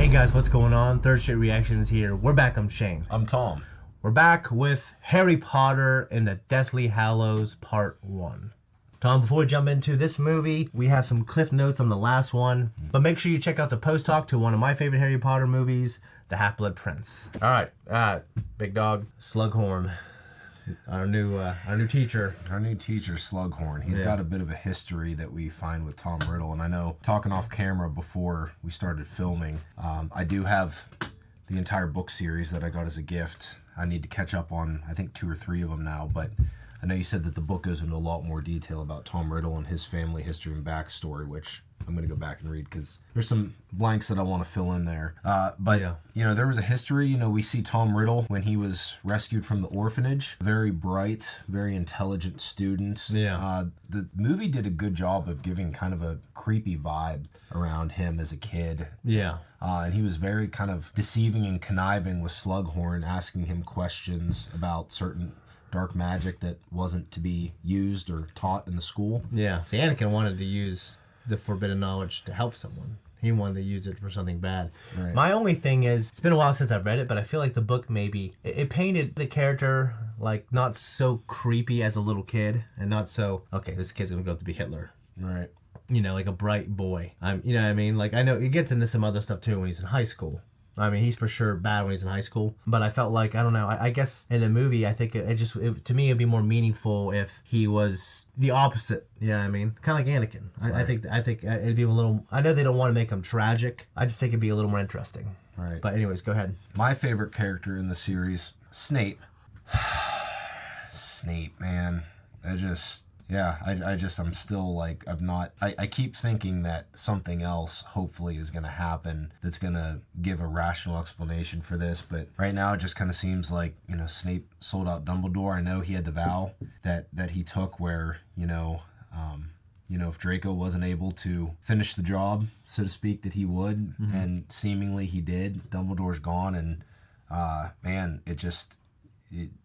Hey guys, what's going on? Third Shit Reactions here. We're back. I'm Shane. I'm Tom. We're back with Harry Potter and the Deathly Hallows Part 1. Tom, before we jump into this movie, we have some cliff notes on the last one. But make sure you check out the post-talk to one of my favorite Harry Potter movies, The Half-Blood Prince. Alright, big dog, Slughorn. Our new teacher. Our new teacher, Slughorn. He's got a bit of a history that we find with Tom Riddle. And I know, talking off camera before we started filming, I do have the entire book series that I got as a gift. I need to catch up on, I think, 2 or 3 of them now. But I know you said that the book goes into a lot more detail about Tom Riddle and his family history and backstory, which I'm going to go back and read because there's some blanks that I want to fill in there. You know, there was a history. You know, we see Tom Riddle when he was rescued from the orphanage. Very bright, very intelligent student. Yeah. The movie did a good job of giving kind of a creepy vibe around him as a kid. Yeah. And he was very kind of deceiving and conniving with Slughorn, asking him questions about certain dark magic that wasn't to be used or taught in the school. Yeah. See, Anakin wanted to use the forbidden knowledge to help someone. He wanted to use it for something bad. Right. My only thing is, it's been a while since I've read it, but I feel like the book maybe, it painted the character like not so creepy as a little kid and not so, okay, this kid's gonna grow up to be Hitler. Right. You know, like a bright boy. You know what I mean? Like, I know he gets into some other stuff too when he's in high school. I mean, he's for sure bad when he's in high school. But I felt like, I don't know, I guess in a movie, I think to me, it'd be more meaningful if he was the opposite. You know what I mean? Kind of like Anakin. Right. I think it'd be a little, I know they don't want to make him tragic. I just think it'd be a little more interesting. Right. But anyways, go ahead. My favorite character in the series, Snape. Snape, man. I'm still like, I keep thinking that something else hopefully is going to happen that's going to give a rational explanation for this. But right now it just kind of seems like, you know, Snape sold out Dumbledore. I know he had the vow that he took where, if Draco wasn't able to finish the job, so to speak, that he would. Mm-hmm. And seemingly he did. Dumbledore's gone. And man,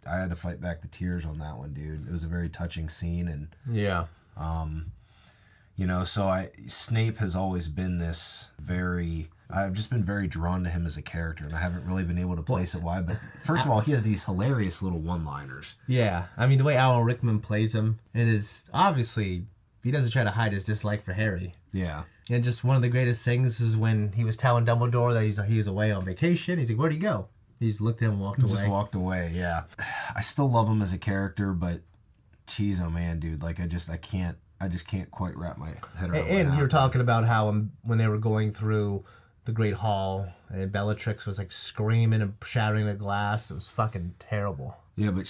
I had to fight back the tears on that one, dude. It was a very touching scene, and Snape has always been I've just been very drawn to him as a character, and I haven't really been able to place it why. But first of all, he has these hilarious little one-liners. Yeah, I mean, the way Alan Rickman plays him, it is obviously he doesn't try to hide his dislike for Harry. Yeah. And just one of the greatest things is when he was telling Dumbledore that he was away on vacation. He's like, "Where'd he go?" He just looked at him and walked away. Just walked away, yeah. I still love him as a character, but geez, oh man, dude, like I just can't quite wrap my head around. And you were talking about how when they were going through the Great Hall and Bellatrix was like screaming and shattering the glass. It was fucking terrible. Yeah, but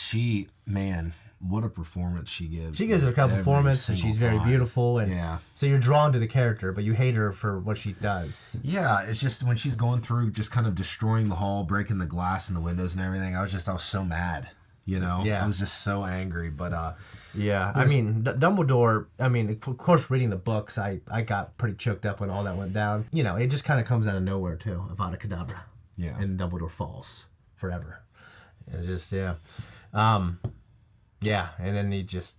man, what a performance she gives. She gives a couple performance, and she's very beautiful, and so you're drawn to the character, but you hate her for what she does. Yeah, it's just when she's going through, just kind of destroying the hall, breaking the glass and the windows and everything. I was so mad, you know. Yeah, I was just so angry. But I mean, Dumbledore. I mean, of course, reading the books, I got pretty choked up when all that went down. You know, it just kind of comes out of nowhere too. Avada Kedavra. Yeah, and Dumbledore falls forever. It's just yeah, and then he just,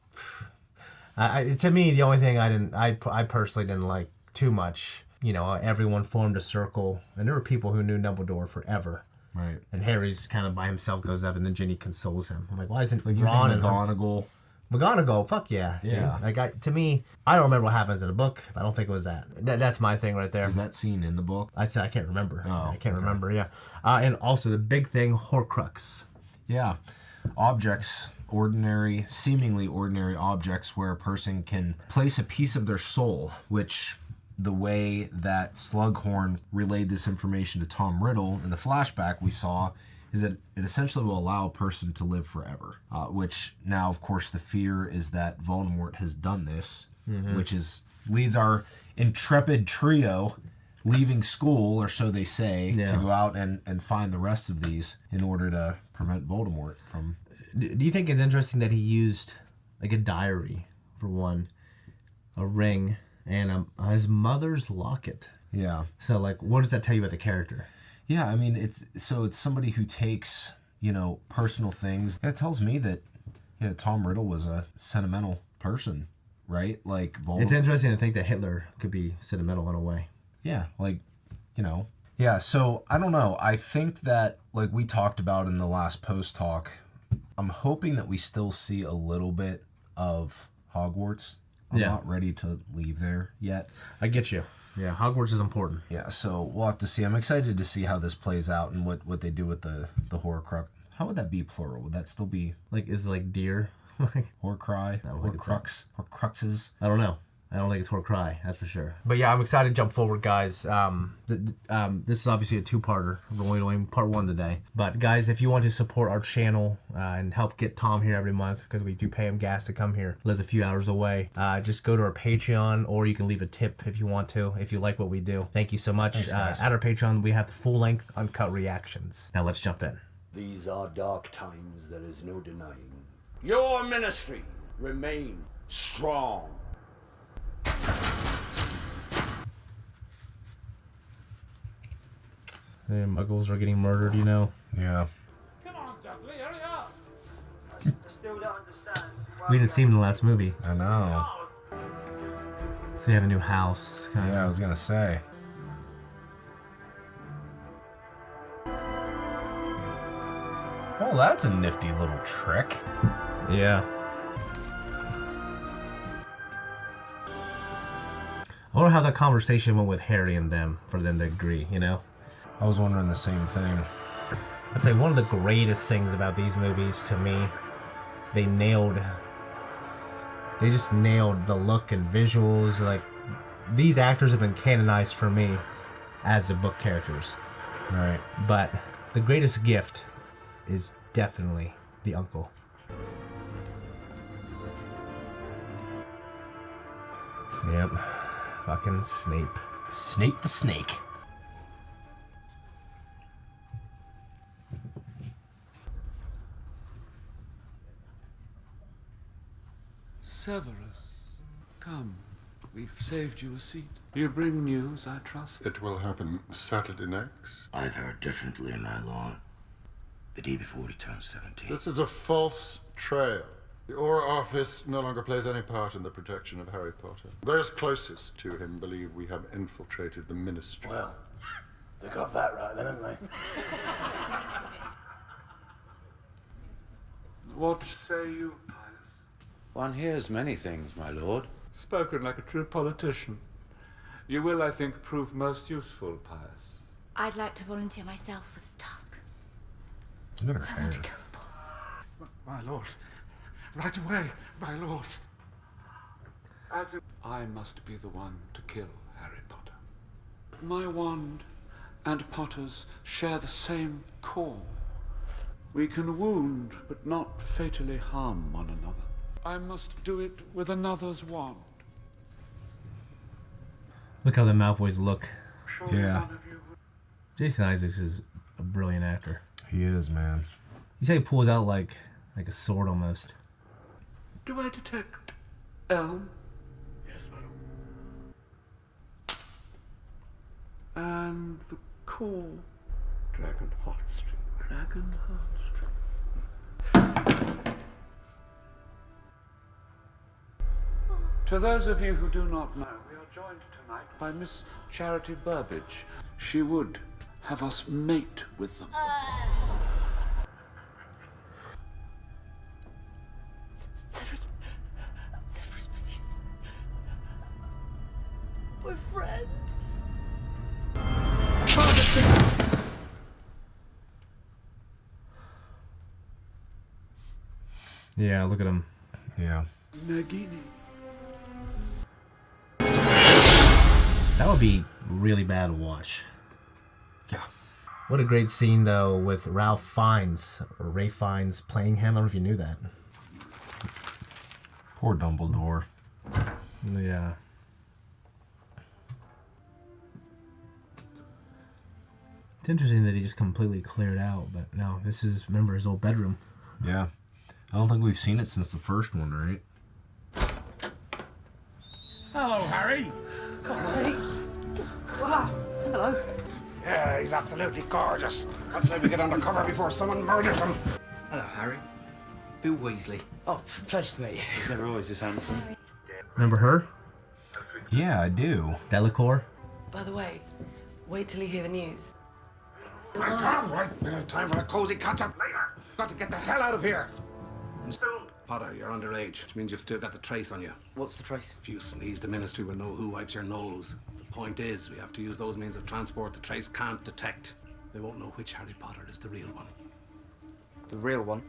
to me, the only thing I personally didn't like too much, you know, everyone formed a circle, and there were people who knew Dumbledore forever. Right. And Harry's kind of by himself, goes up, and then Ginny consoles him. I'm like, why isn't Ron and McGonagall, fuck yeah. Yeah. Dude. Like, to me, I don't remember what happens in the book. I don't think it was that. That's my thing right there. Is that scene in the book? I can't remember. Oh, I can't remember, yeah. And also the big thing, Horcrux. Yeah. Objects, seemingly ordinary objects where a person can place a piece of their soul, which the way that Slughorn relayed this information to Tom Riddle in the flashback we saw is that it essentially will allow a person to live forever, which now, of course, the fear is that Voldemort has done this, which leads our intrepid trio leaving school, or so they say, to go out and find the rest of these in order to prevent Voldemort from... Do you think it's interesting that he used like a diary for one, a ring, and his mother's locket? Yeah. So like, what does that tell you about the character? Yeah, I mean, it's somebody who takes, you know, personal things. That tells me that, you know, Tom Riddle was a sentimental person, right? Like Voldemort. It's interesting to think that Hitler could be sentimental in a way. Yeah, like, you know, Yeah, so I don't know. I think that, like we talked about in the last post talk, I'm hoping that we still see a little bit of Hogwarts. I'm not ready to leave there yet. I get you. Yeah, Hogwarts is important. Yeah, so we'll have to see. I'm excited to see how this plays out and what they do with the Horcrux. How would that be plural? Would that still be like, is it like deer? Like Horcrux? Horcrux? Horcruxes? I don't know. I don't think it's Horcrux, that's for sure. But yeah, I'm excited to jump forward, guys. This is obviously a two-parter. We're only doing part 1 today. But guys, if you want to support our channel and help get Tom here every month, because we do pay him gas to come here, lives a few hours away, just go to our Patreon, or you can leave a tip if you want to, if you like what we do. Thank you so much. Thanks, at our Patreon, we have the full-length uncut reactions. Now let's jump in. These are dark times, there is no denying. Your ministry remain strong. The muggles are getting murdered, you know. Yeah. Come on, Dudley, hurry up! I still don't understand. We didn't see him in the last movie. I know. So they have a new house. Yeah, I was going to say. Oh, that's a nifty little trick. Yeah. I wonder how that conversation went with Harry and them for them to agree, you know? I was wondering the same thing. I'd say one of the greatest things about these movies to me, they just nailed the look and visuals. Like, these actors have been canonized for me as the book characters. Right. But the greatest gift is definitely the uncle. Yep. Fucking Snape. Snape the Snake. Severus, come. We've saved you a seat. You bring news, I trust. It will happen Saturday next. I've heard differently, my lord. The day before he turns 17. This is a false trail. The Auror Office no longer plays any part in the protection of Harry Potter. Those closest to him believe we have infiltrated the ministry. Well, they got that right then, haven't they? What say you, Pius? One hears many things, my lord. Spoken like a true politician. You will, I think, prove most useful, Pius. I'd like to volunteer myself for this task. Look at her I hair. want to kill the boy. My lord. Right away, my lord. As if I must be the one to kill Harry Potter. My wand and Potter's share the same core. We can wound, but not fatally harm one another. I must do it with another's wand. Look how the Malfoys look. Surely Yeah. one of you would... Jason Isaacs is a brilliant actor. He is, man. You say he pulls out like a sword almost. Do I detect elm? Yes, my lord. And the core. Dragon heartstring. Dragon heartstring. To those of you who do not know, we are joined tonight by Miss Charity Burbage. She would have us mate with them. Severus, please. We're friends. Yeah, look at him. Yeah. Nagini. That would be really bad to watch. Yeah. What a great scene, though, with Ralph Fiennes, or Ray Fiennes, playing him. I don't know if you knew that. Poor Dumbledore. Yeah. It's interesting that he just completely cleared out, but no, this is, remember, his old bedroom. Yeah. I don't think we've seen it since the first one, right? Hello, Harry. Wow. Hello. Yeah, he's absolutely gorgeous. I'd say we get undercover before someone murders him. Hello, Harry. Bill Weasley. Oh, pleasure to meet you. He's never always this handsome. Remember her? Yeah, I do. Delacour? By the way, Wait till you hear the news. Right, we have time for a cozy catch-up later. Got to get the hell out of here. And soon. Potter, you're underage, which means you've still got the trace on you. What's the trace? If you sneeze, the ministry will know who wipes your nose. The point is, we have to use those means of transport the trace can't detect. They won't know which Harry Potter is the real one. The real one?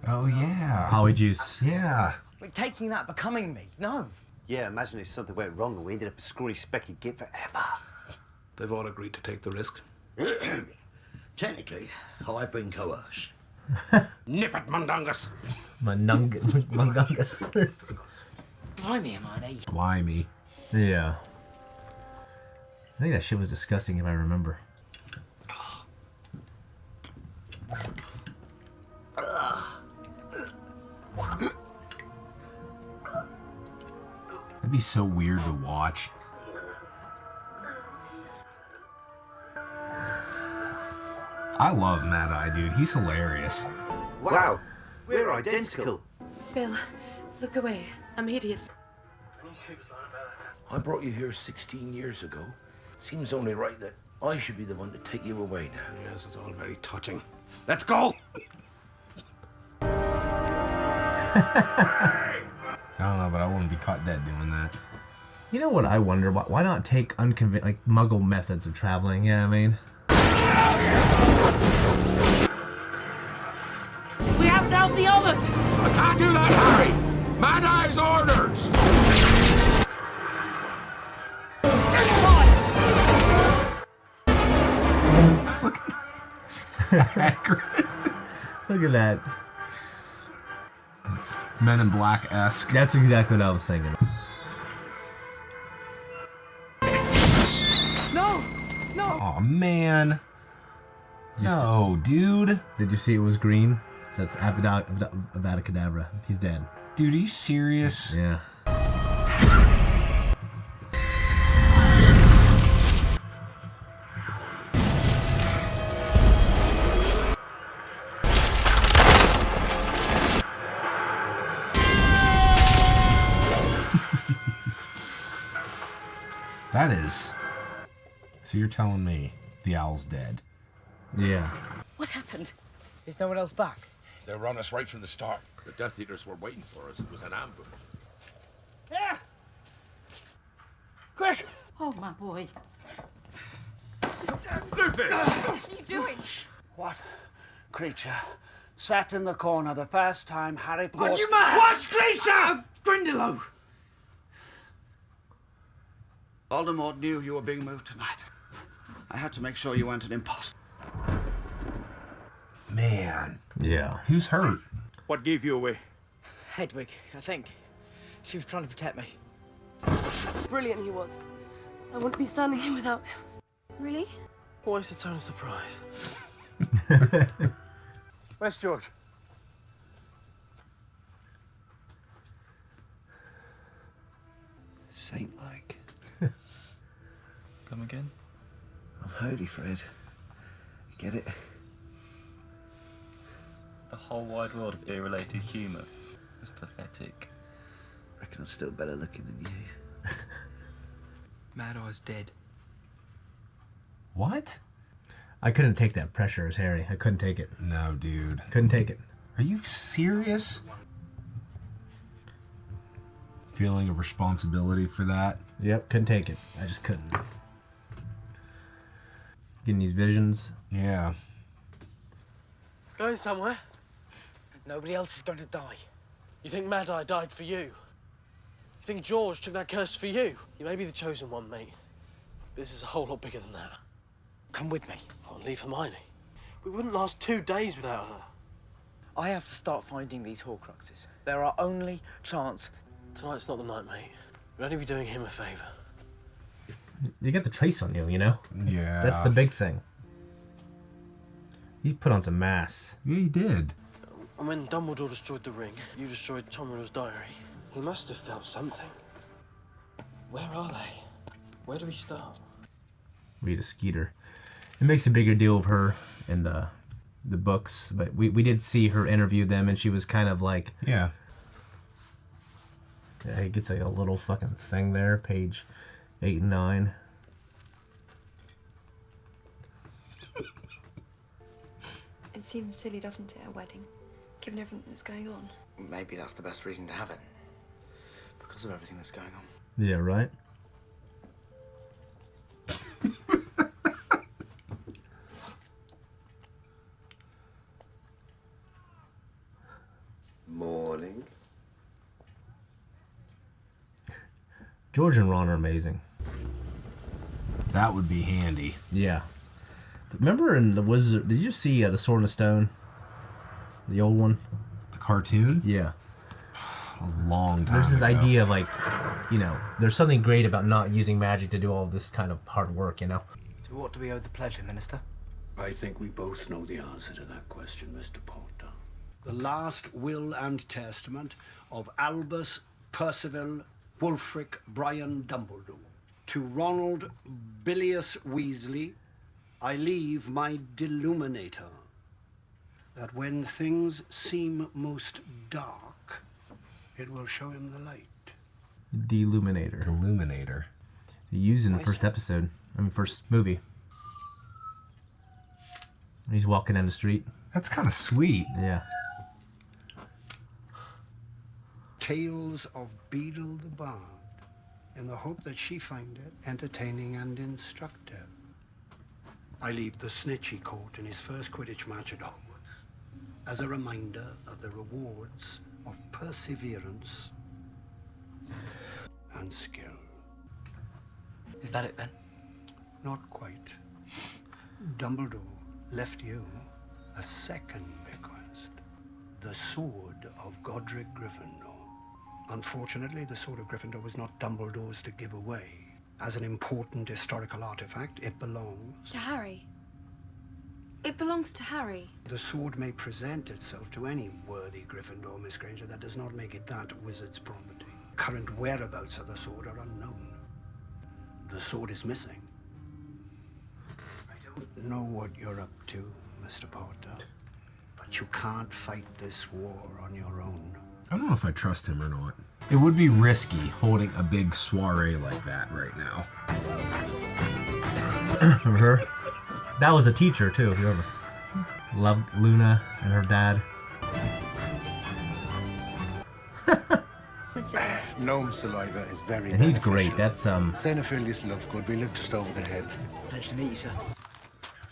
Oh, yeah. Polyjuice. Yeah. We're taking that becoming me. No. Yeah, imagine if something went wrong and we ended up a screwy, specky git forever. They've all agreed to take the risk. Technically, I've been coerced. Nip it, Mundungus! Mungungus. Blimey, Hermione. Blimey. Yeah. I think that shit was disgusting if I remember. That'd be so weird to watch. I love Mad Eye, dude. He's hilarious. Wow, we're identical. Bill, look away. I'm hideous. I brought you here 16 years ago. Seems only right that I should be the one to take you away now. Yes, it's all very touching. Let's go! I don't know, but I wouldn't be caught dead doing that. You know what I wonder? Why not take like Muggle methods of traveling? Yeah, I mean. We have to help the others! I can't do that, Harry! Mad Eye's orders! Look at that. It's Men in Black-esque. That's exactly what I was thinking. No! No! Aw, man. No, dude. Did you see it was green? That's Avada Kedavra. He's dead. Dude, are you serious? Yeah. That is. So you're telling me the owl's dead? Yeah. What happened? Is no one else back? They run us right from the start. The Death Eaters were waiting for us. It was an ambush. Yeah! Quick! Oh, my boy. Stupid! What are you doing? What creature sat in the corner the first time Harry Potter... What you mad? What creature? Grindylow! Voldemort knew you were being moved tonight. I had to make sure you weren't an imposter. Man. Yeah. Who's hurt? What gave you away? Hedwig, I think. She was trying to protect me. Brilliant he was. I wouldn't be standing here without him. Really? Always the tone of surprise. Where's George? Saint-like. Come again? I'm holy, Fred. Get it? The whole wide world of ear-related humour is pathetic. Reckon I'm still better looking than you. Mad Eye's dead. What? I couldn't take that pressure as Harry. I couldn't take it. No, dude. Couldn't take it. Are you serious? Feeling of responsibility for that? Yep, couldn't take it. I just couldn't. Getting these visions. Yeah. Going somewhere? Nobody else is going to die. You think Mad Eye died for you? You think George took that curse for you? You may be the chosen one, mate. This is a whole lot bigger than that. Come with me. I'll leave Hermione. We wouldn't last 2 days without her. I have to start finding these Horcruxes. They're our only chance. Tonight's not the night, mate. We'd only be doing him a favour. You get the trace on you, you know? Yeah. That's the big thing. He put on some mass. Yeah, he did. And when Dumbledore destroyed the ring, you destroyed Tom Riddle's diary. He must have felt something. Where are they? Where do we start? Rita Skeeter. It makes a bigger deal of her in the books, but we did see her interview them, and she was kind of like... Yeah. Yeah, he gets like a little fucking thing there, page 8 and 9. seems silly, doesn't it, a wedding, given everything that's going on? Maybe that's the best reason to have it. Because of everything that's going on. Yeah, right? Morning. George and Ron are amazing. That would be handy. Yeah. Remember in The Wizard, did you see The Sword and the Stone? The old one? The cartoon? Yeah. A long time There's this ago. idea of like, you know, there's something great about not using magic to do all this kind of hard work, you know? To what do we owe the pleasure, Minister? I think we both know the answer to that question, Mr. Potter. The last will and testament of Albus Percival Wulfric Brian Dumbledore. To Ronald Bilious Weasley, I leave my deluminator, that when things seem most dark, it will show him the light. Deluminator. Illuminator. He used in the first episode. First movie. He's walking down the street. That's kind of sweet. Yeah. Tales of Beadle the Bard, in the hope that she find it entertaining and instructive. I leave the snitchy coat in his first Quidditch match at Hogwarts as a reminder of the rewards of perseverance and skill. Is that it then? Not quite. Dumbledore left you a second bequest, the Sword of Godric Gryffindor. Unfortunately, the Sword of Gryffindor was not Dumbledore's to give away. As an important historical artifact, it belongs To Harry. It belongs to Harry. The sword may present itself to any worthy Gryffindor, Miss Granger. That does not make it that wizard's property. Current whereabouts of the sword are unknown. The sword is missing. I don't know what you're up to, Mr. Potter, but you can't fight this war on your own. I don't know if I trust him or not. It would be risky holding a big soiree like that right now. Remember her? That was a teacher, too, if you ever loved Luna and her dad. Gnome saliva is very And he's great. That's, Xenophilius Lovegood, we live just over the head. Pleasure to meet you, sir.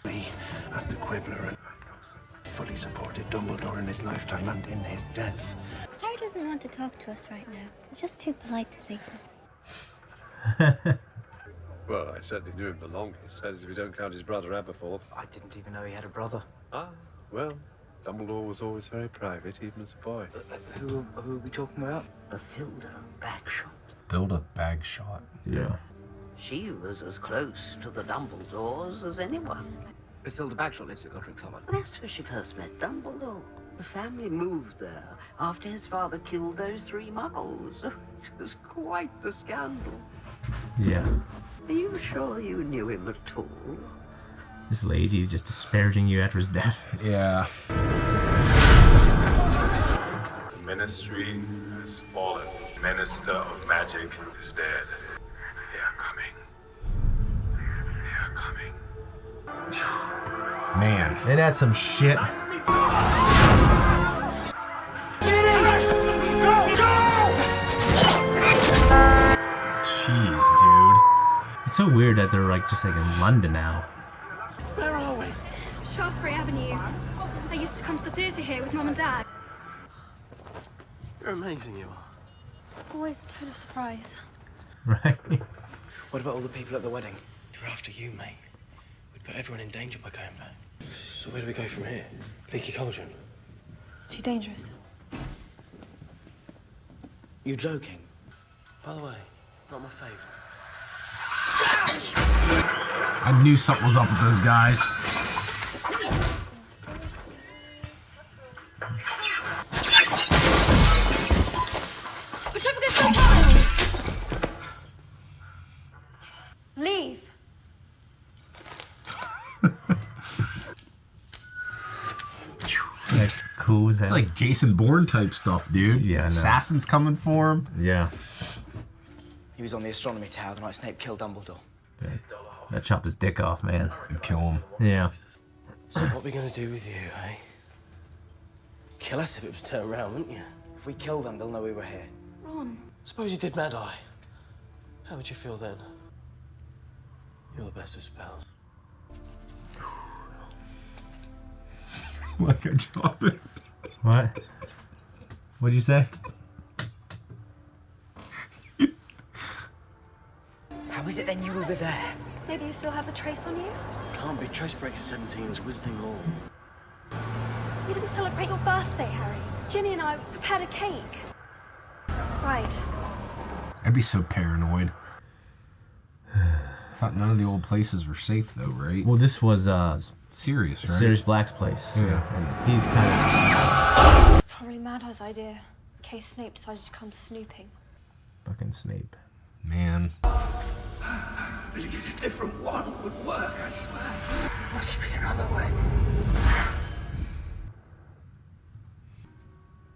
Me at the Quibbler fully supported Dumbledore in his lifetime and in his death. Harry doesn't want to talk to us right now. He's just too polite to say so. Well, I certainly knew him the longest, as if we don't count his brother Aberforth. I didn't even know he had a brother. Ah, well, Dumbledore was always very private, even as a boy. Who are we talking about? Bathilda Bagshot. Build a bag shot. Yeah. She was as close to the Dumbledores as anyone. Bathilda Bagshot lives at Godric's Hollow. That's where she first met Dumbledore. The family moved there after his father killed those 3 muggles. It was quite the scandal. Yeah. Are you sure you knew him at all? This lady is just disparaging you after his death. Yeah. The ministry has fallen. Minister of Magic is dead. They are coming. They are coming. Man. And that's some shit. Jeez, dude. It's so weird that they're like just like in London now. Where are we? Shaftesbury Avenue. I used to come to the theatre here with Mum and Dad. You're amazing, you are. Always a total surprise. Right. What about all the people at the wedding? They're after you, mate. We'd put everyone in danger by going back. So where do we go from here? Leaky Cauldron? It's too dangerous. You're joking? By the way, not my favourite. I knew something was up with those guys. But don't forget your child! Leave. Like cool as hell. It's like Jason Bourne type stuff, dude. Yeah, I know. Assassins coming for him. Yeah. He was on the astronomy tower the night Snape killed Dumbledore. That chop his dick off, man. And kill him. Yeah. So what are we going to do with you, eh? kill us if it was turned around, wouldn't you? If we kill them, they'll know we were here. Ron. Suppose you did Mad Eye. How would you feel then? You're the best of spells. Like a job. What? What'd you say? How is it then you were there? Maybe you still have the trace on you? Can't be. Trace breaks at 17 is wizarding law. You didn't celebrate your birthday, Harry. Ginny and I prepared a cake. Right. I'd be so paranoid. I thought none of the old places were safe, though, right? Well, this was Sirius, right? Sirius Black's place. Yeah. And he's kind of Probably Mad Eye's idea. In case Snape decided to come snooping. fucking Snape. Man. I believed a different one would work, I swear. Must be another way.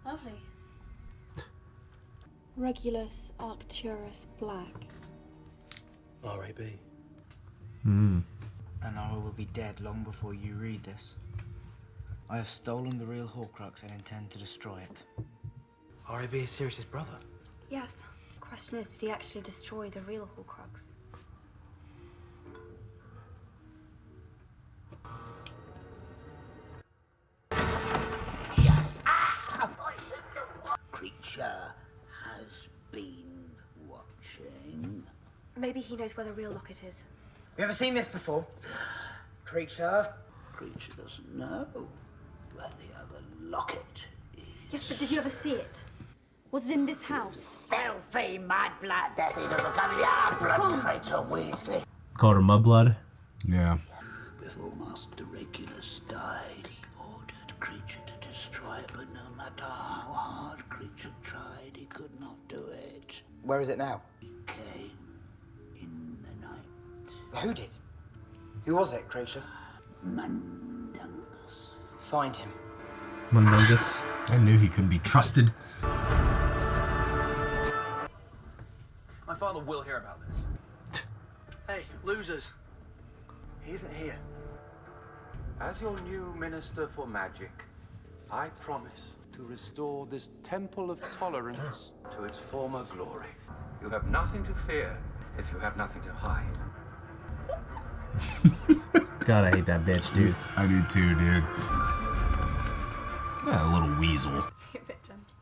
Lovely. Regulus Arcturus Black. R.A.B. Anora will be dead long before you read this. I have stolen the real Horcrux and intend to destroy it. R.A.B. is Sirius's brother. Yes. The question is, did he actually destroy the real Horcrux? Creature has been watching. Maybe he knows where the real locket is. You ever seen this before? Creature? Creature doesn't know where the other locket is. Yes, but did you ever see it? Was it in this house? Selfie, mad blood, death, he doesn't come here, blood traitor Weasley. Called her Mudblood. Yeah. Before Master Regulus died, he ordered Creature to destroy it, but no matter how hard Creature tried, he could not do it. Where is it now? He came in the night. Who did? Who was it, Creature? Mundungus. Find him. Mundungus. I knew he couldn't be trusted. My father will hear about this. Hey, losers. He isn't here. As your new Minister for Magic, I promise to restore this temple of tolerance to its former glory. You have nothing to fear if you have nothing to hide. God, I hate that bitch, dude. I do too, dude. Yeah, a little weasel. Be a bit gentler.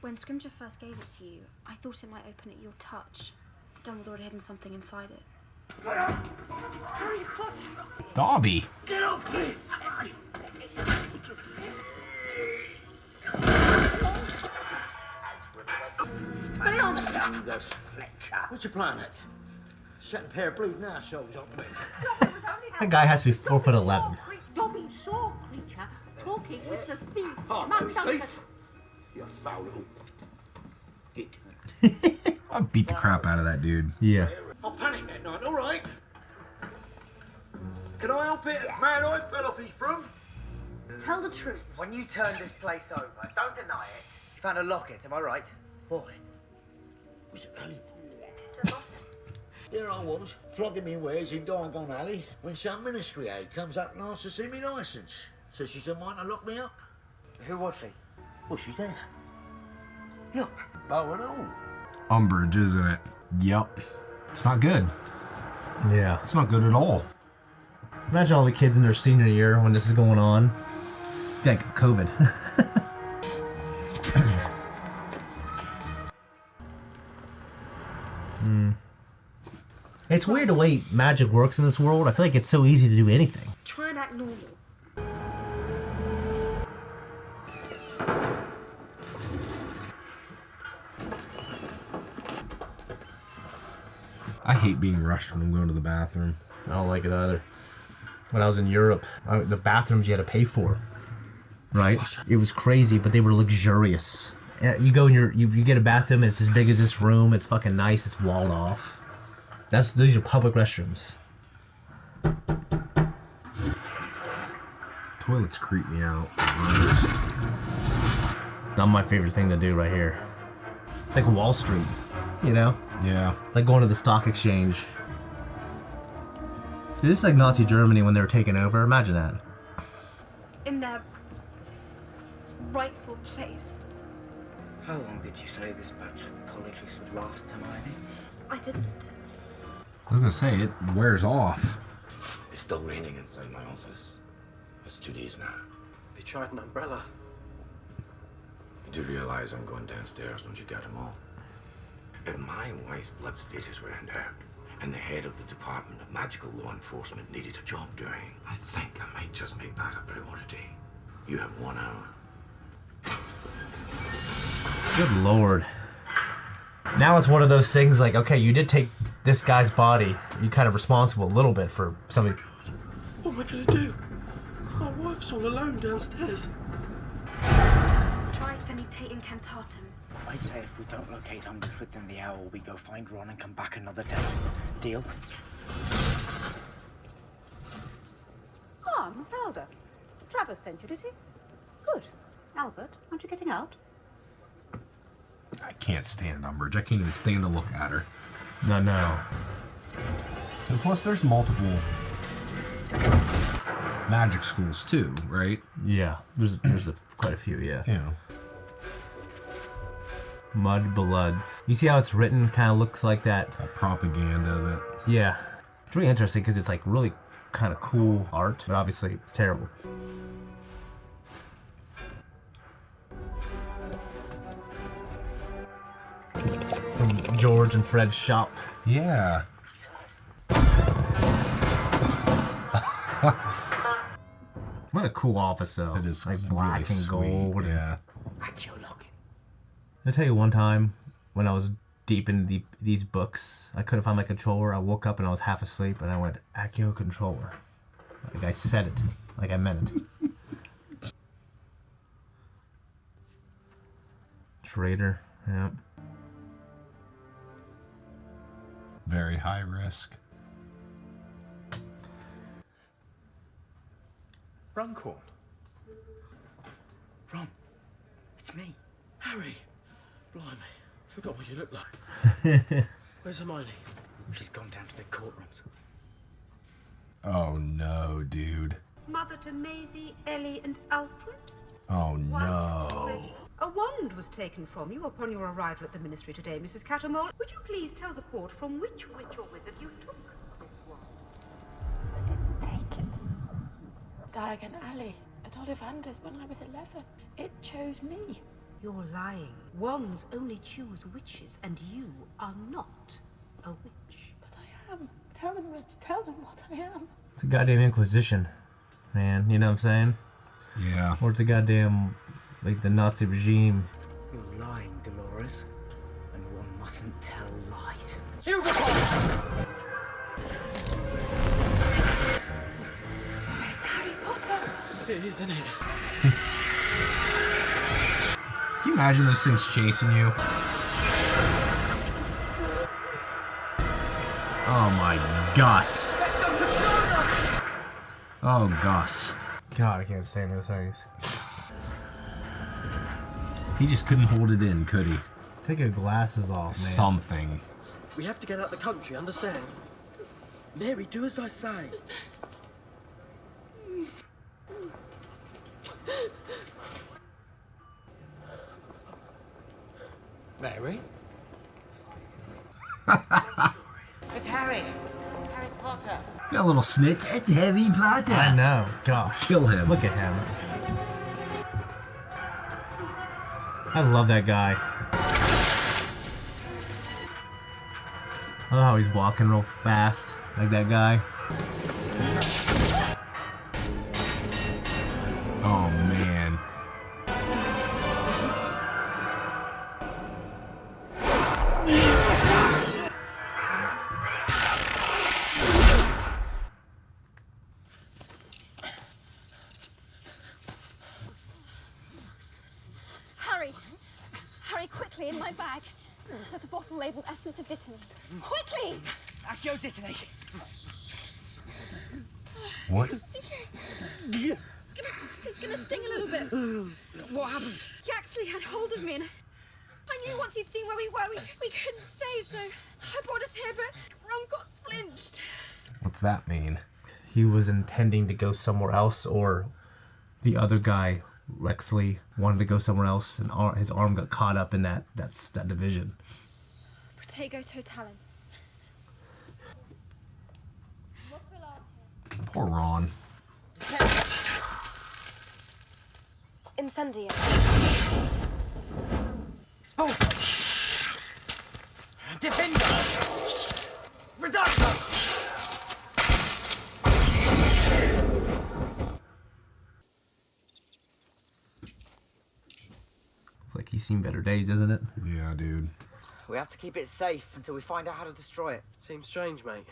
When Scrimgeour first gave it to you, I thought it might open at your touch. Dumbledore had hidden something inside it. Harry Potter! Dobby. Get off me! Mundungus Fletcher. What's your plan, Nick? Set a pair of bleeding assholes on me. That guy has to be 4'11". Dobby saw Creature talking with the thief. Oh, no Mundungus. thief. You foul little git. I'll beat the crap out of that dude. Yeah. I panicked that night, all right. Can I help it? Man, I fell off his broom. Tell the truth. When you turned this place over, don't deny it. You found a locket, am I right? Why? Was it valuable? Here I was, flogging me wares in Diagon Alley, when some ministry aide comes up and asks to see me licence. Says she's a mind to lock me up. Who was she? Well, she's there. Look, bow and all. Umbridge, isn't it? Yep. It's not good. Yeah. It's not good at all. Imagine all the kids in their senior year when this is going on. Like COVID. It's weird the way magic works in this world. I feel like it's so easy to do anything. Try and act normal. I hate being rushed when I'm going to the bathroom. I don't like it either. When I was in Europe, the bathrooms you had to pay for, right? It was crazy, but they were luxurious. And you go in you get a bathroom, and it's as big as this room. It's fucking nice. It's walled off. These are public restrooms. Toilets creep me out. Not my favorite thing to do right here. It's like Wall Street, you know? Yeah. Like going to the stock exchange. Dude, this is like Nazi Germany when they were taking over. Imagine that. In their rightful place. How long did you say this batch of politics would last, Hermione? I didn't. I was gonna say, it wears off. It's still raining inside my office. It's 2 days now. Have you tried an umbrella? You do realize I'm going downstairs once you get them all. If my wife's blood status were in doubt, and the head of the Department of Magical Law Enforcement needed a job doing, I think I might just make that a priority. You have 1 hour. Good lord. Now it's one of those things like, okay, you did take this guy's body. You're kind of responsible a little bit for something. What am I going to do? My wife's all alone downstairs. Try phenitating cantatum. I'd say if we don't locate Umbridge within the hour, we go find Ron and come back another day. Deal? Yes. Ah, Mafalda. Travers sent you, did he? Good. Albert, aren't you getting out? I can't stand Umbridge. I can't even stand to look at her. No. And plus, there's multiple magic schools too, right? Yeah, there's quite a few, yeah. Yeah. Mud Bloods. You see how it's written? Kind of looks like that. That propaganda that. Yeah. It's really interesting because it's like really kind of cool art, but obviously it's terrible. From George and Fred's shop. Yeah. What a cool office though. It is like black really and gold. Sweet. Yeah. I tell you one time when I was deep in these books, I couldn't find my controller. I woke up and I was half asleep and I went, Accio controller. Like I said it. Like I meant it. Traitor. Yeah. Very high risk. Runcorn. Ron, it's me. Harry. Blimey. Forgot what you look like. Where's Hermione? She's gone down to the courtrooms. Oh no, dude. Mother to Maisie, Ellie, and Alfred? Oh no. A wand was taken from you upon your arrival at the ministry today, Mrs. Cattermole. Would you please tell the court from which witch or wizard you took this wand? Take it. Diagon Alley at Ollivanders when I was 11. It chose me. You're lying. Wands only choose witches, and you are not a witch. But I am. Tell them, Rich. Tell them what I am. It's a goddamn Inquisition, man. You know what I'm saying? Yeah. Or it's a goddamn, like, the Nazi regime. You're lying, Dolores. And one mustn't tell lies. It's Harry Potter. It is, isn't it? Can you imagine those things chasing you? Oh my Gus. Oh Gus. God, I can't stand those things. He just couldn't hold it in, could he? Take your glasses off, man. Something. We have to get out the country, understand? Mary, do as I say. Mary? It's Harry. Harry Potter. That little snitch. It's Harry Potter. I know. Gosh. Kill him. Look at him. I love that guy. I love how he's walking real fast, like that guy. Oh man. Harry, quickly, in my bag. There's a bottle labeled Essence of Dittany. Quickly! Accio Dittany. What? It's gonna sting a little bit. What happened? He actually had hold of me and I once he'd seen where we were, we couldn't stay, so I brought us here, but Ron got splinched. What's that mean? He was intending to go somewhere else, or the other guy, Rexley, wanted to go somewhere else, and his arm got caught up in that division. Protego totalem. Poor Ron. Incendio. Expulso. Defender. Reducto. It's like he's seen better days, isn't it? Yeah, dude. We have to keep it safe until we find out how to destroy it. Seems strange, mate.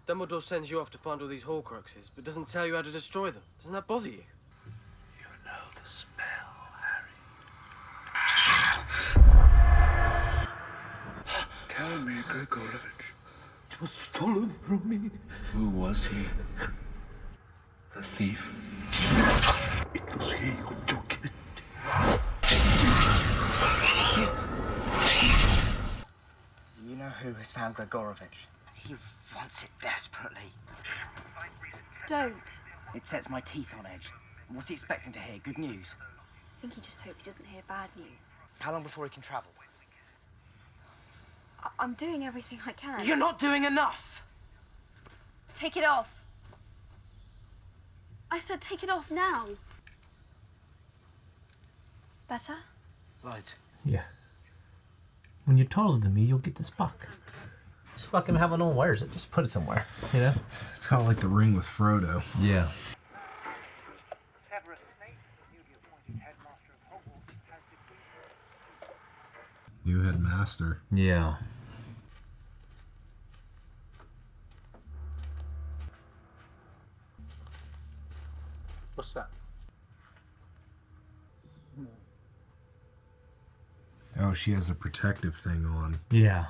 Dumbledore sends you off to find all these Horcruxes, but doesn't tell you how to destroy them. Doesn't that bother you? You know the spell, Harry. Tell me, Gregorovich. It was stolen from me. Who was he? The thief? It was he who took it. You know who has found Gregorovich? He wants it desperately. Don't. It sets my teeth on edge. What's he expecting to hear? Good news? I think he just hopes he doesn't hear bad news. How long before he can travel? I'm doing everything I can. You're not doing enough! Take it off. I said take it off now. Better? Right. Yeah. When you're taller than me, you'll get this buck. Just fucking have no one wears it. Just put it somewhere, you know? It's kind of like the ring with Frodo. Yeah. New headmaster. Yeah. What's that? Oh, she has a protective thing on. Yeah.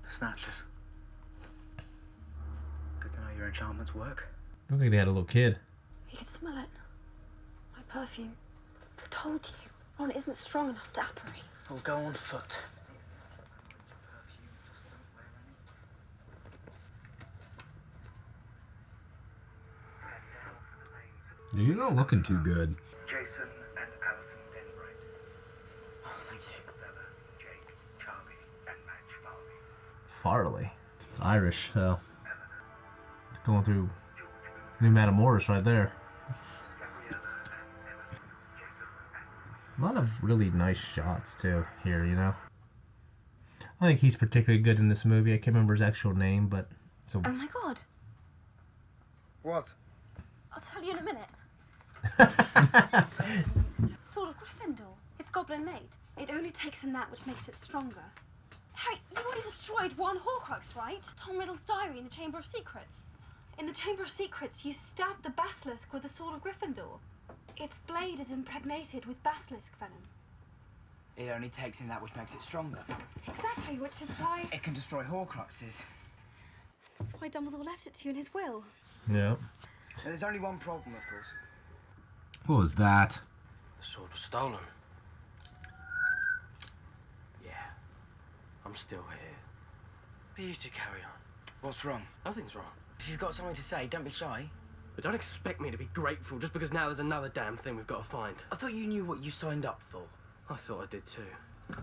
Snatches. Good to know your enchantments work. Look like they had a little kid. You could smell it. My perfume. I told you. Ron isn't strong enough to apparate. We'll go on foot. You're not looking too good. Jason and Alison Denbright. Oh, thank you. Bella, Jake, Charlie, and Madge Farley. Farley. It's Irish, so. It's going through New Matamoros right there. A lot of really nice shots, too, here, you know? I think he's particularly good in this movie. I can't remember his actual name, but... So. Oh my god. What? I'll tell you in a minute. Sword of Gryffindor. It's goblin made. It only takes in that which makes it stronger. Harry, you only destroyed one Horcrux, right? Tom Riddle's diary in the Chamber of Secrets. In the Chamber of Secrets, you stabbed the basilisk with the Sword of Gryffindor. Its blade is impregnated with basilisk venom. It only takes in that which makes it stronger. Exactly, which is why... It can destroy Horcruxes. That's why Dumbledore left it to you in his will. Yeah. There's only one problem, of course. What was that? The sword was stolen. Yeah. I'm still here. But you two carry on. What's wrong? Nothing's wrong. If you've got something to say, don't be shy. But don't expect me to be grateful just because now there's another damn thing we've got to find. I thought you knew what you signed up for. I thought I did too.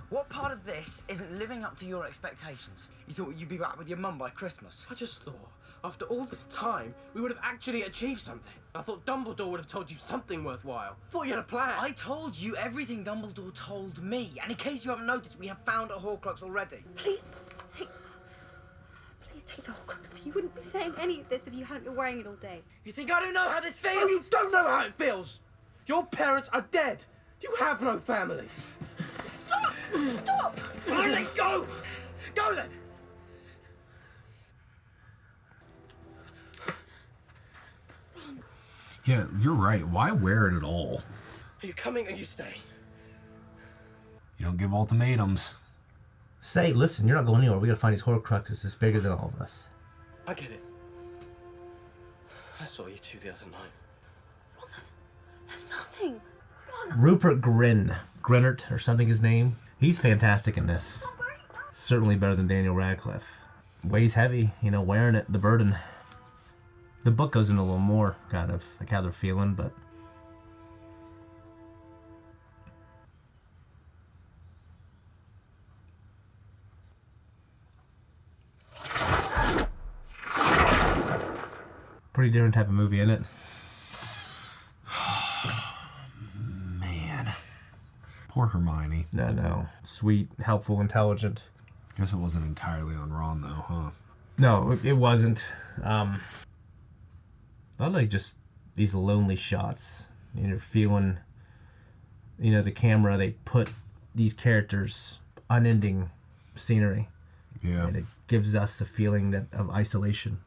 What part of this isn't living up to your expectations? You thought you'd be back with your mum by Christmas? I just thought, after all this time, we would have actually achieved something. I thought Dumbledore would have told you something worthwhile. Thought you had a plan. I told you everything Dumbledore told me. And in case you haven't noticed, we have found a Horcrux already. Please take the Horcrux. You wouldn't be saying any of this if you hadn't been wearing it all day. You think I don't know how this feels? Oh, you don't know how it feels! Your parents are dead. You have no family. Stop! Stop! Finally, go! Go then! Yeah, you're right. Why wear it at all? Are you coming or are you staying? You don't give ultimatums. Say, listen, you're not going anywhere. We gotta find these Horcruxes that's bigger than all of us. I get it. I saw you two the other night. Ron, that's nothing. Rupert Grint or something his name. He's fantastic in this. Certainly better than Daniel Radcliffe. Weighs heavy, wearing it, the burden. The book goes into a little more, kind of, like how they're feeling, but... Pretty different type of movie, isn't it? Man. Poor Hermione. No. Sweet, helpful, intelligent. Guess it wasn't entirely on Ron, though, huh? No, it wasn't. I like just these lonely shots. You're feeling, the camera, they put these characters unending scenery. Yeah. And it gives us a feeling of isolation,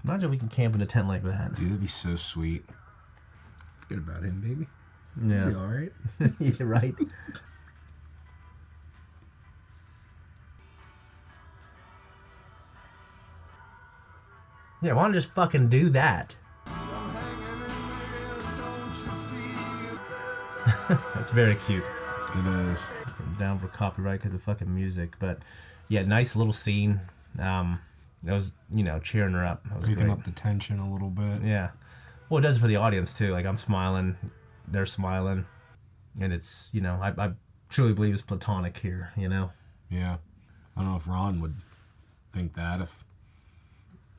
Imagine if we can camp in a tent like that. Dude, that'd be so sweet. Forget about him, baby. Yeah. You'll be all right. Yeah, right. Yeah, why don't you just fucking do that? That's very cute. It is. I'm down for copyright because of fucking music, but yeah, nice little scene. That was, cheering her up. That was Breaking great. up the tension a little bit. Yeah. Well, it does it for the audience too. Like, I'm smiling, they're smiling, and it's, I truly believe it's platonic here, Yeah. I don't know if Ron would think that if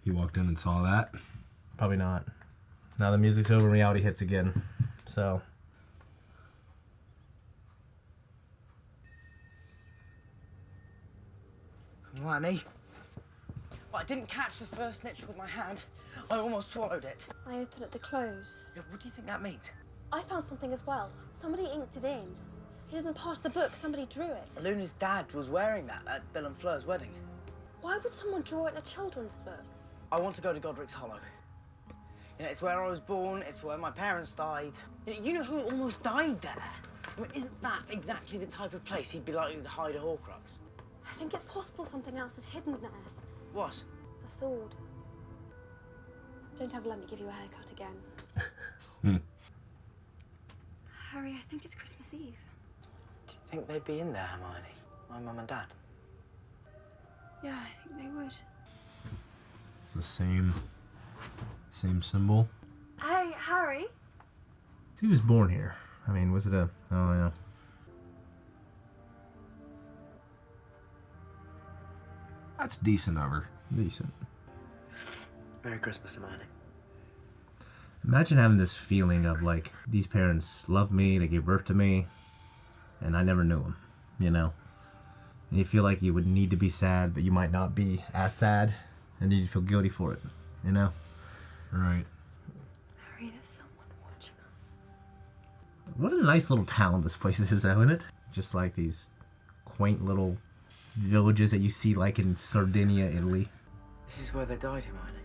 he walked in and saw that. Probably not. Now the music's over, reality hits again. So. Hermione? Well, I didn't catch the first snitch with my hand. I almost swallowed it. I opened at the close. Yeah, what do you think that means? I found something as well. Somebody inked it in. It isn't part of the book. Somebody drew it. Luna's dad was wearing that at Bill and Fleur's wedding. Why would someone draw it in a children's book? I want to go to Godric's Hollow. It's where I was born. It's where my parents died. You know who almost died there? I mean, isn't that exactly the type of place he'd be likely to hide a Horcrux? I think it's possible something else is hidden there. What? The sword. Don't ever let me give you a haircut again. Harry, I think it's Christmas Eve. Do you think they'd be in there, Hermione? My mum and dad? Yeah, I think they would. It's the same symbol. Hey, Harry. He was born here. I mean, was it a... Oh, yeah. That's decent of her. Decent. Merry Christmas, Hermione. Imagine having this feeling of, like, these parents loved me, they gave birth to me, and I never knew them, And you feel like you would need to be sad, but you might not be as sad, and then you feel guilty for it, Right. Harry, there's someone watching us. What a nice little town this place is, though, isn't it? Just like these quaint little villages that you see, like, in Sardinia, Italy. This is where they died, Hermione.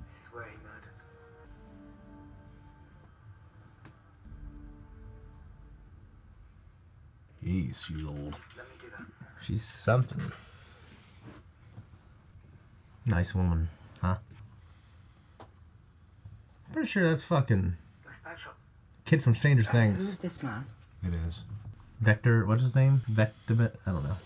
This is where he murdered. Jeez, she's old. Let me do that. She's something. Nice woman, huh? Pretty sure that's fucking kid from Stranger Things. Who's this man? It is. Vector, what's his name? Vector, I don't know.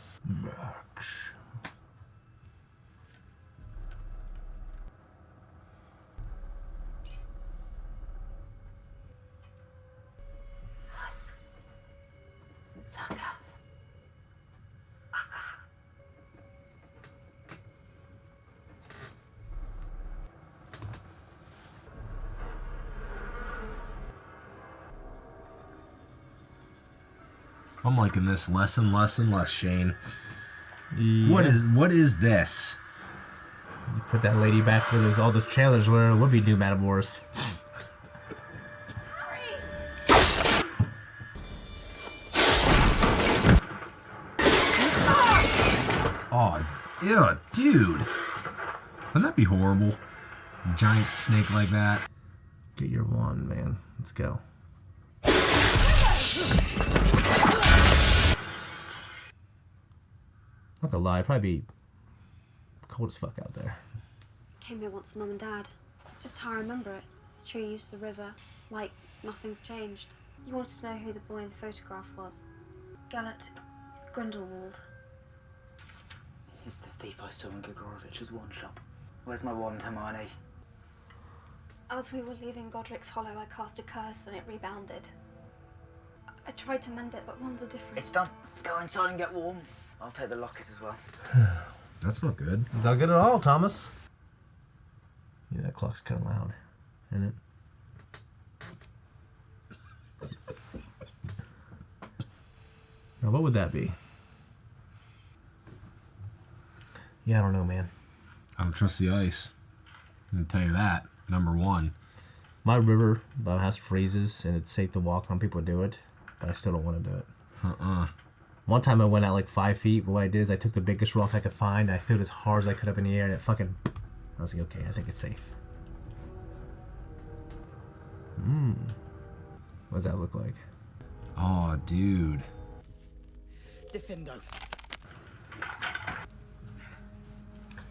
I'm liking this less and less, Shane. Yeah. What is this? You put that lady back where there's all those trailers where it would be new Metamours. Oh, ew, dude. Wouldn't that be horrible? A giant snake like that. Get your wand, man. Let's go. Not gonna lie, I'd probably be cold as fuck out there. Came here once with Mum and Dad. It's just how I remember it. The trees, the river, like nothing's changed. You wanted to know who the boy in the photograph was. Gellert Grindelwald. It's the thief I saw in Gregorovich's wand shop. Where's my wand, Hermione? As we were leaving Godric's Hollow, I cast a curse and it rebounded. I tried to mend it, but wands are different. It's done. Go inside and get warm. I'll take the locket as well. That's not good. Not good at all, Thomas. Yeah, that clock's kind of loud, isn't it? Now, what would that be? Yeah, I don't know, man. I don't trust the ice. I'm gonna tell you that. Number one. My river by my house freezes, and it's safe to walk on. People do it, but I still don't want to do it. One time I went out like 5 feet, but what I did is I took the biggest rock I could find, and I threw it as hard as I could up in the air, and it fucking... I was like, okay, I think it's safe. What does that look like? Oh, dude. Defendo.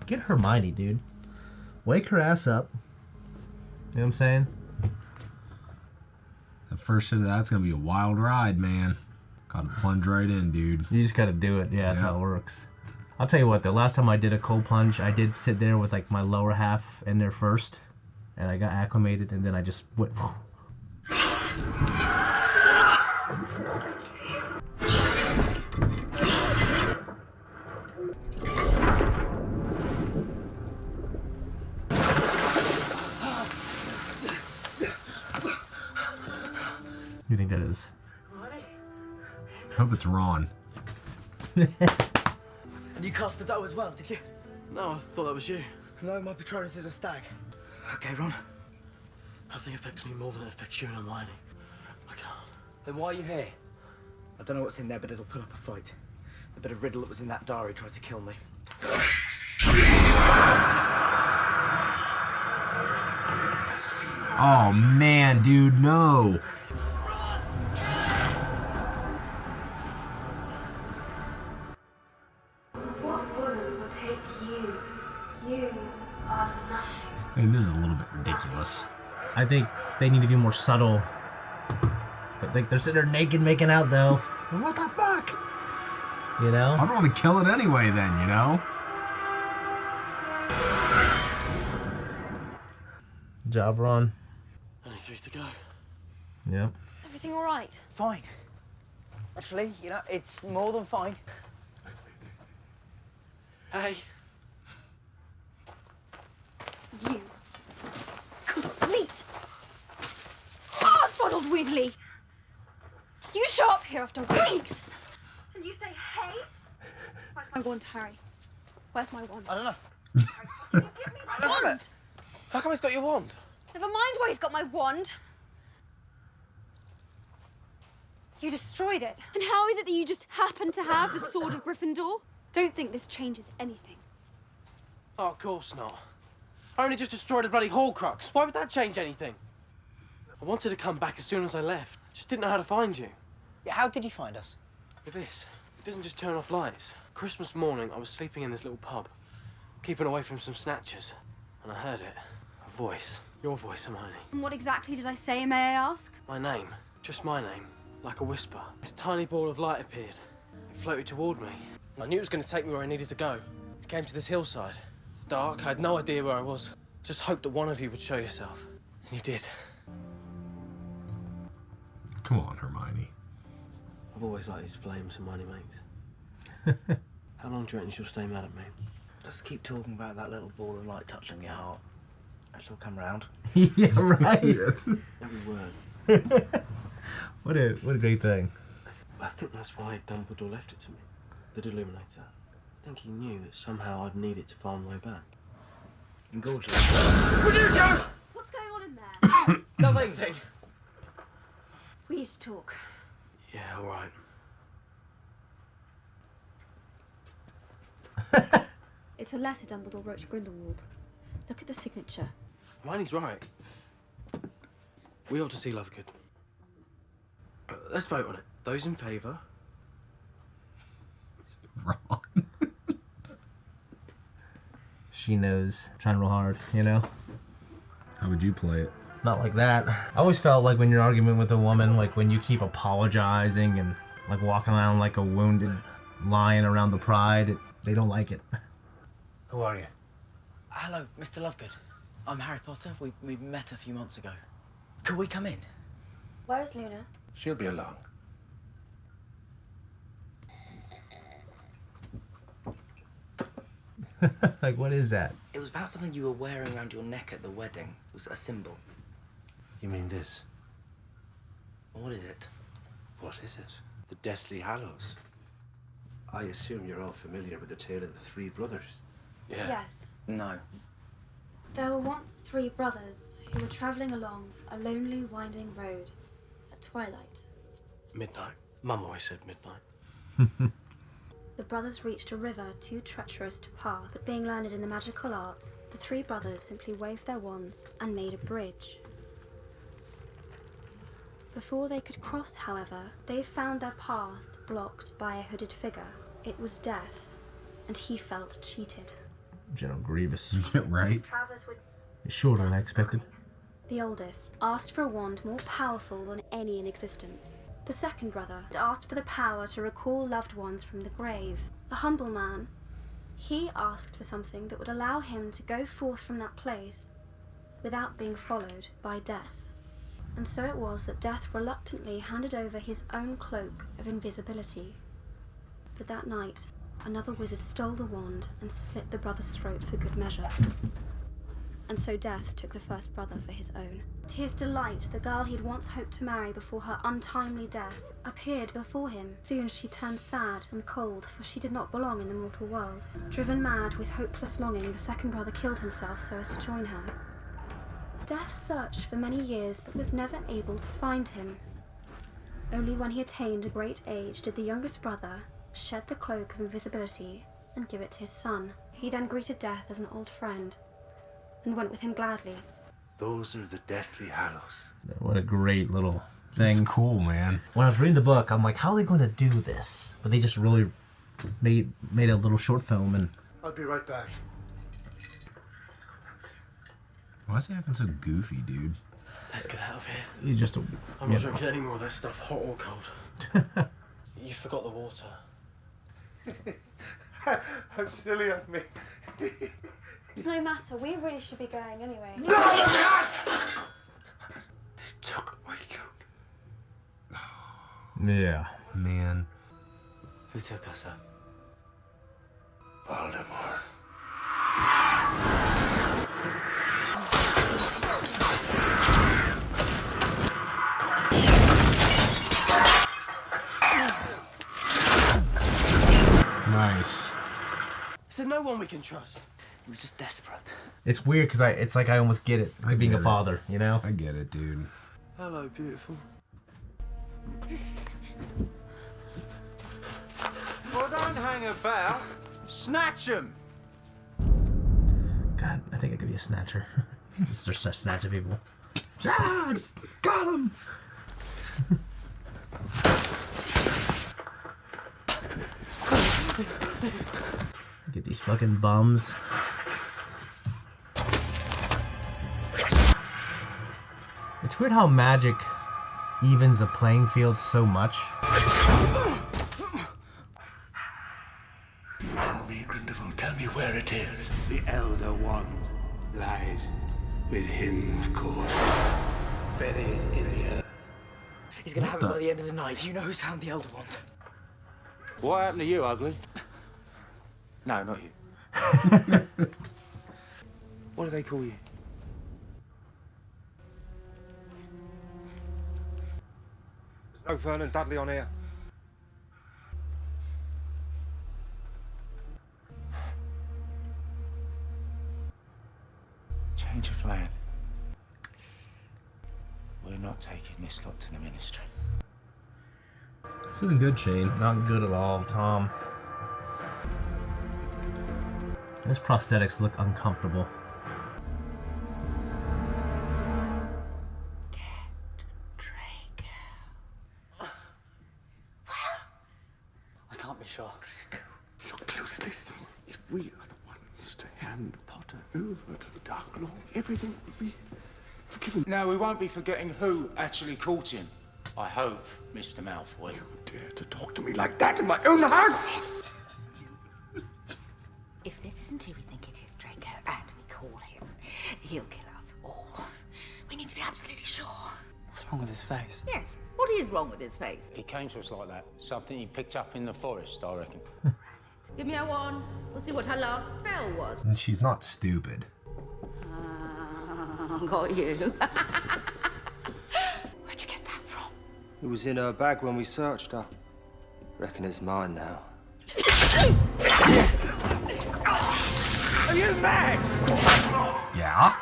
Get Hermione, dude. Wake her ass up. You know what I'm saying? The first hit of that's gonna be a wild ride, man. Gotta plunge right in, dude. You just gotta do it. Yeah, that's how it works. I'll tell you what, the last time I did a cold plunge, I did sit there with like my lower half in there first, and I got acclimated, and then I just went. You think that is? I hope it's Ron. And you cast the dough as well, did you? No, I thought that was you. No, my Patronus is a stag. Okay, Ron. Nothing affects me more than it affects you and Hermione. I can't. Then why are you here? I don't know what's in there, but it'll put up a fight. The bit of riddle that was in that diary tried to kill me. Oh man, dude, no. What woman will take you? You are nothing. I mean, this is a little bit ridiculous. I think they need to be more subtle. But like they're sitting there naked making out though. What the fuck? You know? I don't want to kill it anyway then, you know? Good job, Ron. Only 3 to go. Yep. Everything all right? Fine. Actually, you know, it's more than fine. Hey. You. Complete. Hard-boiled Weasley. You show up here after weeks, and you say, hey? Where's my wand, Harry? Where's my wand? I don't know. Harry, you give me my wand! How come he's got your wand? Never mind where he's got my wand. You destroyed it. And how is it that you just happen to have the Sword of Gryffindor? Don't think this changes anything. Oh, of course not. I only just destroyed a bloody Horcrux. Why would that change anything? I wanted to come back as soon as I left. I just didn't know how to find you. Yeah, how did you find us? With this. It doesn't just turn off lights. Christmas morning, I was sleeping in this little pub, keeping away from some snatchers, and I heard it. A voice. Your voice, Hermione. And what exactly did I say, may I ask? My name. Just my name. Like a whisper. This tiny ball of light appeared. It floated toward me. I knew it was going to take me where I needed to go. It came to this hillside. Dark. I had no idea where I was. Just hoped that one of you would show yourself. And you did. Come on, Hermione. I've always liked these flames Hermione makes. How long do you reckon she'll stay mad at me? Just keep talking about that little ball of light touching your heart. She'll come round. Yeah, right. Every word. What a great thing. I think that's why Dumbledore left it to me. The Deluminator. I think he knew that somehow I'd need it to find my way back. Engorge. What's going on in there? Nothing. We need to talk. Yeah, all right. It's a letter Dumbledore wrote to Grindelwald. Look at the signature. Hermione's right. We ought to see Lovegood. Let's vote on it. Those in favour? she knows. Trying real hard, you know? How would you play it? Not like that. I always felt like when you're arguing with a woman, like when you keep apologizing and like walking around like a wounded lion around the pride, they don't like it. Who are you? Hello, Mr. Lovegood. I'm Harry Potter. We met a few months ago. Could we come in? Where's Luna? She'll be along. Like, what is that? It was about something you were wearing around your neck at the wedding. It was a symbol. You mean this? What is it? What is it? The Deathly Hallows. I assume you're all familiar with the tale of the three brothers. Yes. No. There were once 3 brothers who were travelling along a lonely, winding road at twilight. Midnight. Mum always said midnight. The brothers reached a river too treacherous to pass, but being learned in the magical arts, the 3 brothers simply waved their wands and made a bridge. Before they could cross, however, they found their path blocked by a hooded figure. It was Death, and he felt cheated. General Grievous. Right? Travelers would Shorter than I expected. The oldest asked for a wand more powerful than any in existence. The second brother asked for the power to recall loved ones from the grave. A humble man, he asked for something that would allow him to go forth from that place without being followed by Death. And so it was that Death reluctantly handed over his own cloak of invisibility. But that night, another wizard stole the wand and slit the brother's throat for good measure. And so Death took the first brother for his own. To his delight, the girl he'd once hoped to marry before her untimely death appeared before him. Soon she turned sad and cold, for she did not belong in the mortal world. Driven mad with hopeless longing, the second brother killed himself so as to join her. Death searched for many years, but was never able to find him. Only when he attained a great age did the youngest brother shed the cloak of invisibility and give it to his son. He then greeted Death as an old friend and went with him gladly. Those are the Deathly Hallows. What a great little thing. It's cool, man. When I was reading the book, I'm like, how are they going to do this? But they just really made a little short film. And I'll be right back. Why is he acting so goofy, dude? Let's get out of here. he's just a... I'm not drinking any more of that stuff, hot or cold. You forgot the water. How silly of me. It's no matter, we really should be going anyway. No, not! They took my coat. Yeah. Man. Who took us up? Voldemort. Nice. Is there no one we can trust? He was just desperate. It's weird because it's like I almost get it. Like being a father, you know? I get it, dude. Hello, beautiful. Well, don't hang about. Snatch him. God, I think I could be a snatcher. Just start snatching people. Ah, just got him! Get these fucking bums. It's weird how magic evens a playing field so much. Tell me, Grindelwald, tell me where it is. The Elder Wand lies with him, of course. Buried in the earth. He's gonna have it by the end of the night. You know who's found the Elder Wand. What happened to you, ugly? No, not you. What do they call you? There's no Vernon Dudley on here. Change of plan. We're not taking this lot to the ministry. This isn't good, Shane. Not good at all, Tom. His prosthetics look uncomfortable. I can't be sure. Look closely, son. If we are the ones must hand Potter over to the Dark Lord. Everything will be forgiven. No, we won't be forgetting who actually caught him. I hope, Mr. Malfoy. You dare to talk to me like that in my own house? If this isn't who we think it is, Draco, and we call him, he'll kill us all. We need to be absolutely sure. What's wrong with his face? Yes, what is wrong with his face? He came to us like that. Something he picked up in the forest, I reckon. Give me a wand. We'll see what her last spell was. And she's not stupid. Got you. Where'd you get that from? It was in her bag when we searched her. Reckon it's mine now. Are you mad? Yeah?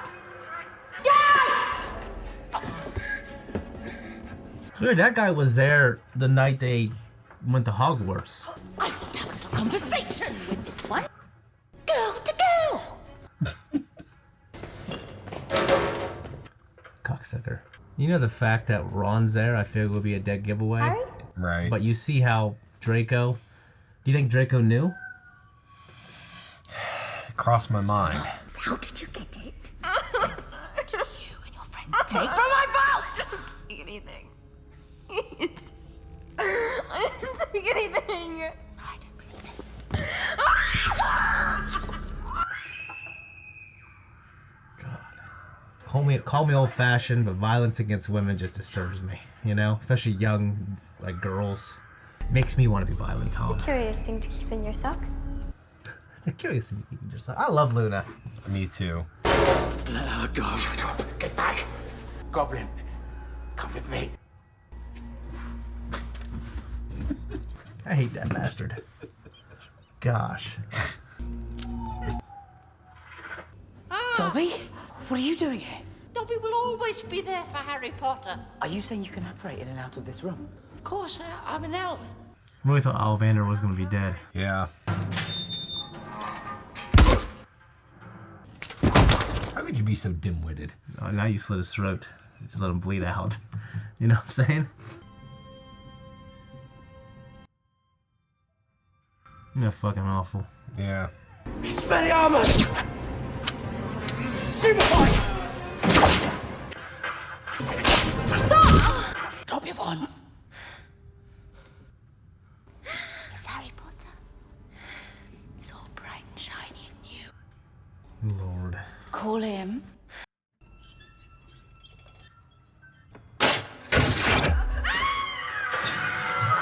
Dude, that guy was there the night they went to Hogwarts. I want to have a little conversation with this one. Girl to girl. Cocksucker. You know the fact that Ron's there, I feel would be a dead giveaway. Harry? Right. But you see how Draco... Do you think Draco knew? Crossed my mind. How did you get it? What did you and your friends take from my vault? Don't take anything. I didn't take anything. I don't believe it. Call me old-fashioned, but violence against women just disturbs me. You know, especially young, like girls. Makes me want to be violent, Tom. It's a curious thing to keep in your sock. A curious thing to keep in your sock. I love Luna. Me too. Let her go. Get back. Goblin, come with me. I hate that bastard. Gosh. Dobby? What are you doing here? Dobby will always be there for Harry Potter. Are you saying you can operate in and out of this room? Of course, I'm an elf. I really thought Ollivander was going to be dead. Yeah. How could you be so dim-witted? Oh, now you slit his throat. Just let him bleed out. You know what I'm saying? You're fucking awful. Yeah. Expelliarmus! Superfine! Stop! Drop your wands. It's Harry Potter. It's all bright and shiny and new. Lord. Call him.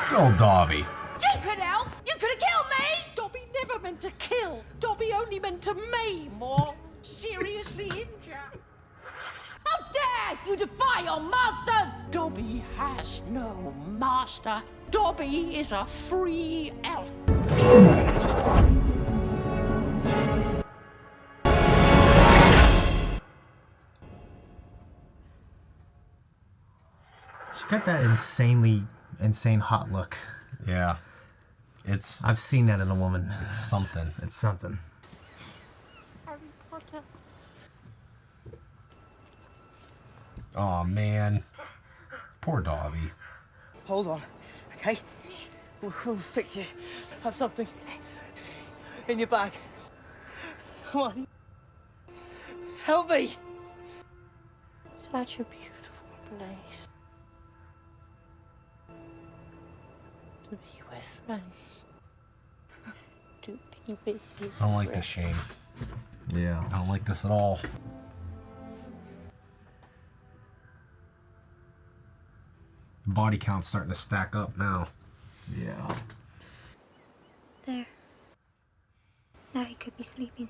Good old Dobby. Stupid elf! You could have killed me! Dobby never meant to kill. Dobby only meant to maim or seriously injure. How dare you defy your masters! Dobby has no master. Dobby is a free elf. She got that insane hot look. Yeah. I've seen that in a woman. It's something. It's something. Harry Potter. Oh man. Poor Dobby. Hold on, okay? We'll fix it. Have something in your bag. Come on. Help me! Such a beautiful place. To be with friends. To be with his I don't like this, friends. Shane. Yeah. I don't like this at all. The body count's starting to stack up now. Yeah. There. Now he could be sleeping.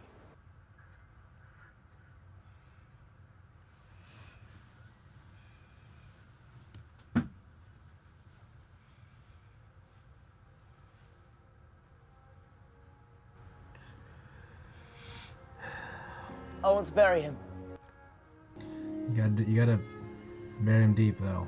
I want to bury him. You gotta bury him deep though.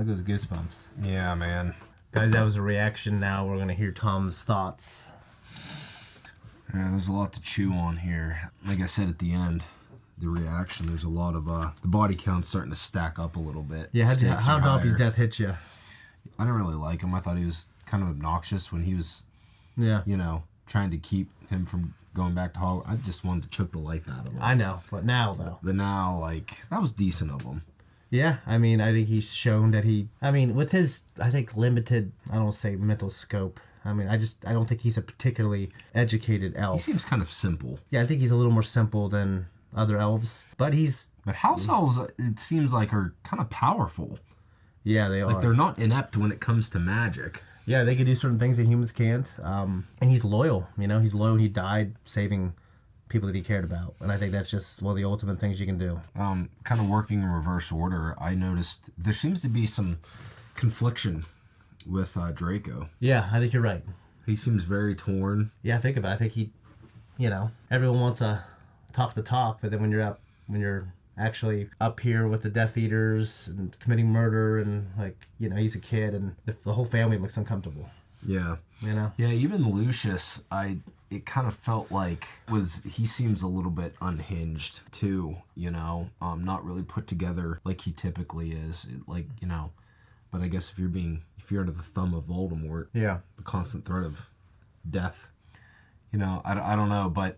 Look at those goosebumps. Yeah, man. Guys, that was a reaction. Now we're going to hear Tom's thoughts. Yeah, there's a lot to chew on here. Like I said at the end, the reaction, there's a lot of, the body count's starting to stack up a little bit. Yeah, how did Dobby's death hit you? I didn't really like him. I thought he was kind of obnoxious when he was, trying to keep him from going back to Hogwarts. I just wanted to choke the life out of him. I know, but now, though. That was decent of him. Yeah, I think he's shown that with his, limited, I don't say mental scope. I don't think he's a particularly educated elf. He seems kind of simple. Yeah, I think he's a little more simple than other elves. But house elves, it seems like, are kind of powerful. Yeah, they are. Like, they're not inept when it comes to magic. Yeah, they can do certain things that humans can't. And he's loyal, he's loyal. He died saving people that he cared about. And I think that's just one of the ultimate things you can do. Kind of working in reverse order, I noticed there seems to be some confliction with Draco. Yeah, I think you're right. He seems very torn. Yeah, think about it. I think he, everyone wants to talk the talk, but then when you're actually up here with the Death Eaters and committing murder and he's a kid and the whole family looks uncomfortable. Yeah. Yeah, even Lucius, it kind of felt like he seems a little bit unhinged too, not really put together like he typically is. But I guess if you're under the thumb of Voldemort, yeah, the constant threat of death, I don't know, but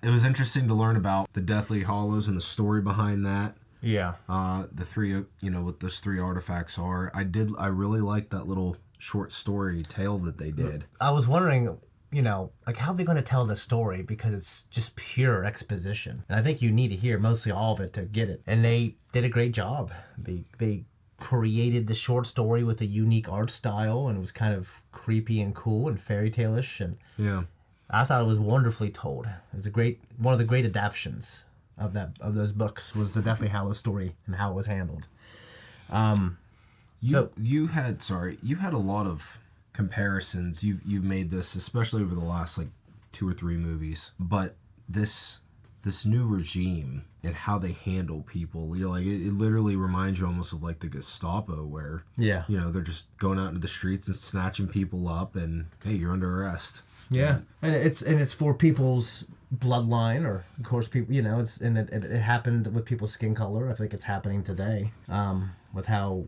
it was interesting to learn about the Deathly Hallows and the story behind that. Yeah. The three, what those 3 artifacts are. I really liked that little short story tale that they did. I was wondering, how are they going to tell the story, because it's just pure exposition. And I think you need to hear mostly all of it to get it. And they did a great job. They created the short story with a unique art style, and it was kind of creepy and cool and fairy tale-ish, and yeah, I thought it was wonderfully told. It was one of the great adaptions of those books was the Deathly Hallows story and how it was handled. You had a lot of comparisons. You've made this, especially over the last 2 or 3 movies, but this new regime and how they handle people, it literally reminds you almost of the Gestapo, where they're just going out into the streets and snatching people up, and hey, you're under arrest. Yeah, and it's for people's bloodline, or of course people, it happened with people's skin color. I think it's happening today, with how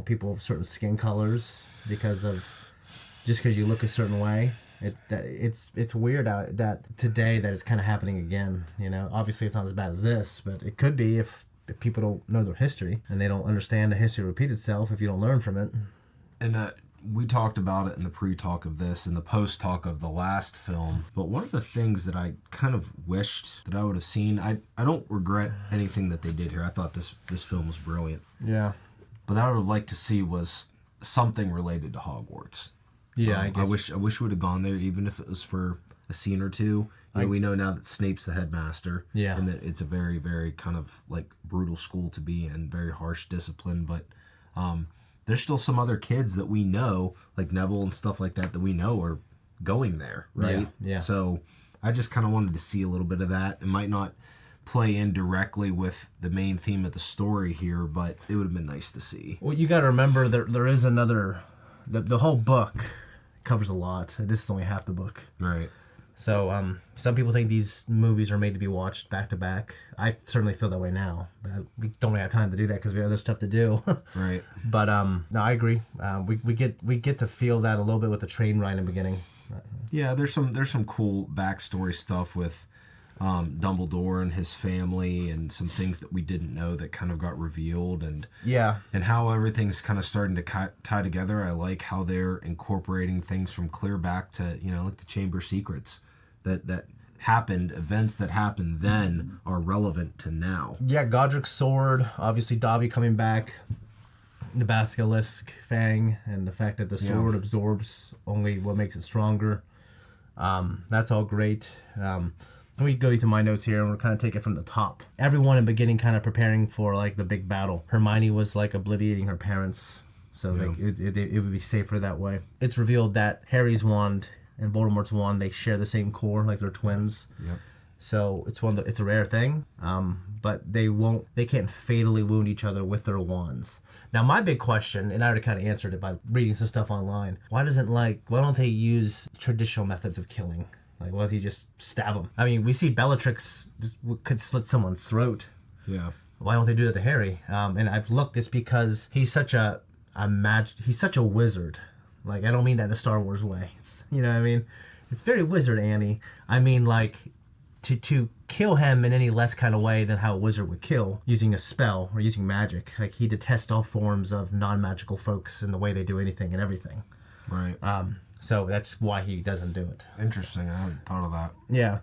people of certain skin colors, because you look a certain way. It's weird that today that it's kind of happening again. Obviously it's not as bad as this, but it could be if people don't know their history and they don't understand the history repeat itself if you don't learn from it. And we talked about it in the pre-talk of this and the post-talk of the last film. But one of the things that I kind of wished that I would have seen, I don't regret anything that they did here. I thought this film was brilliant. Yeah. But what I would have liked to see was something related to Hogwarts. Yeah, I wish we would have gone there, even if it was for a scene or two. We know now that Snape's the headmaster. Yeah. And that it's a very, very kind of brutal school to be in, very harsh discipline. But there's still some other kids that we know, like Neville and stuff like that we know are going there, right? Yeah. So I just kind of wanted to see a little bit of that. It might not play in directly with the main theme of the story here, but it would have been nice to see. Well, you got to remember there is another. The whole book covers a lot. This is only half the book. Right. So some people think these movies are made to be watched back to back. I certainly feel that way now. We don't really have time to do that because we have other stuff to do. Right. But no, I agree. We get to feel that a little bit with the train ride in the beginning. Yeah, there's some cool backstory stuff with Dumbledore and his family, and some things that we didn't know that kind of got revealed, and how everything's kind of starting to tie together. I like how they're incorporating things from clear back to like the Chamber of Secrets that happened, events that happened then are relevant to now. Yeah, Godric's sword, obviously Dobby coming back, the basilisk fang, and the fact that the sword absorbs only what makes it stronger. That's all great. Let me go through my notes here and we'll kind of take it from the top. Everyone in the beginning kind of preparing for the big battle. Hermione was obliviating her parents, so it would be safer that way. It's revealed that Harry's wand and Voldemort's wand, they share the same core, they're twins. Yep. So it's a rare thing. But they can't fatally wound each other with their wands. Now my big question, and I already kind of answered it by reading some stuff online. Why don't they use traditional methods of killing? Like, why don't he just stab him? I mean, we see Bellatrix could slit someone's throat. Yeah. Why don't they do that to Harry? And I've looked. It's because he's such a wizard. Like, I don't mean that in the Star Wars way. You know what I mean? It's very wizard Annie. I mean, like, to kill him in any less kind of way than how a wizard would kill, using a spell or using magic. Like, he detests all forms of non-magical folks in the way they do anything and everything. Right. So that's why he doesn't do it. Interesting. I hadn't thought of that. Yeah.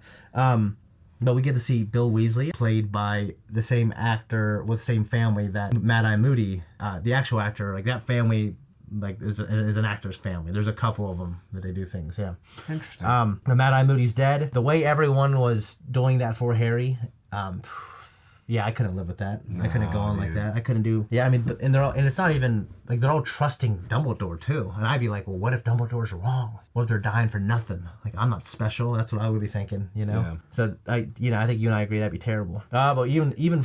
But we get to see Bill Weasley, played by the same actor with the same family that Mad-Eye Moody, the actual actor, like that family, like is an actor's family. There's a couple of them that they do things. Yeah. Interesting. The Mad-Eye Moody's dead. The way everyone was doing that for Harry, yeah, I couldn't live with that. I couldn't go on like that. I couldn't do. Yeah, I mean, and it's not even like they're all trusting Dumbledore too. And I'd be like, well, what if Dumbledore's wrong? What if they're dying for nothing? Like, I'm not special. That's what I would be thinking, you know. Yeah. So I think you and I agree that'd be terrible. But even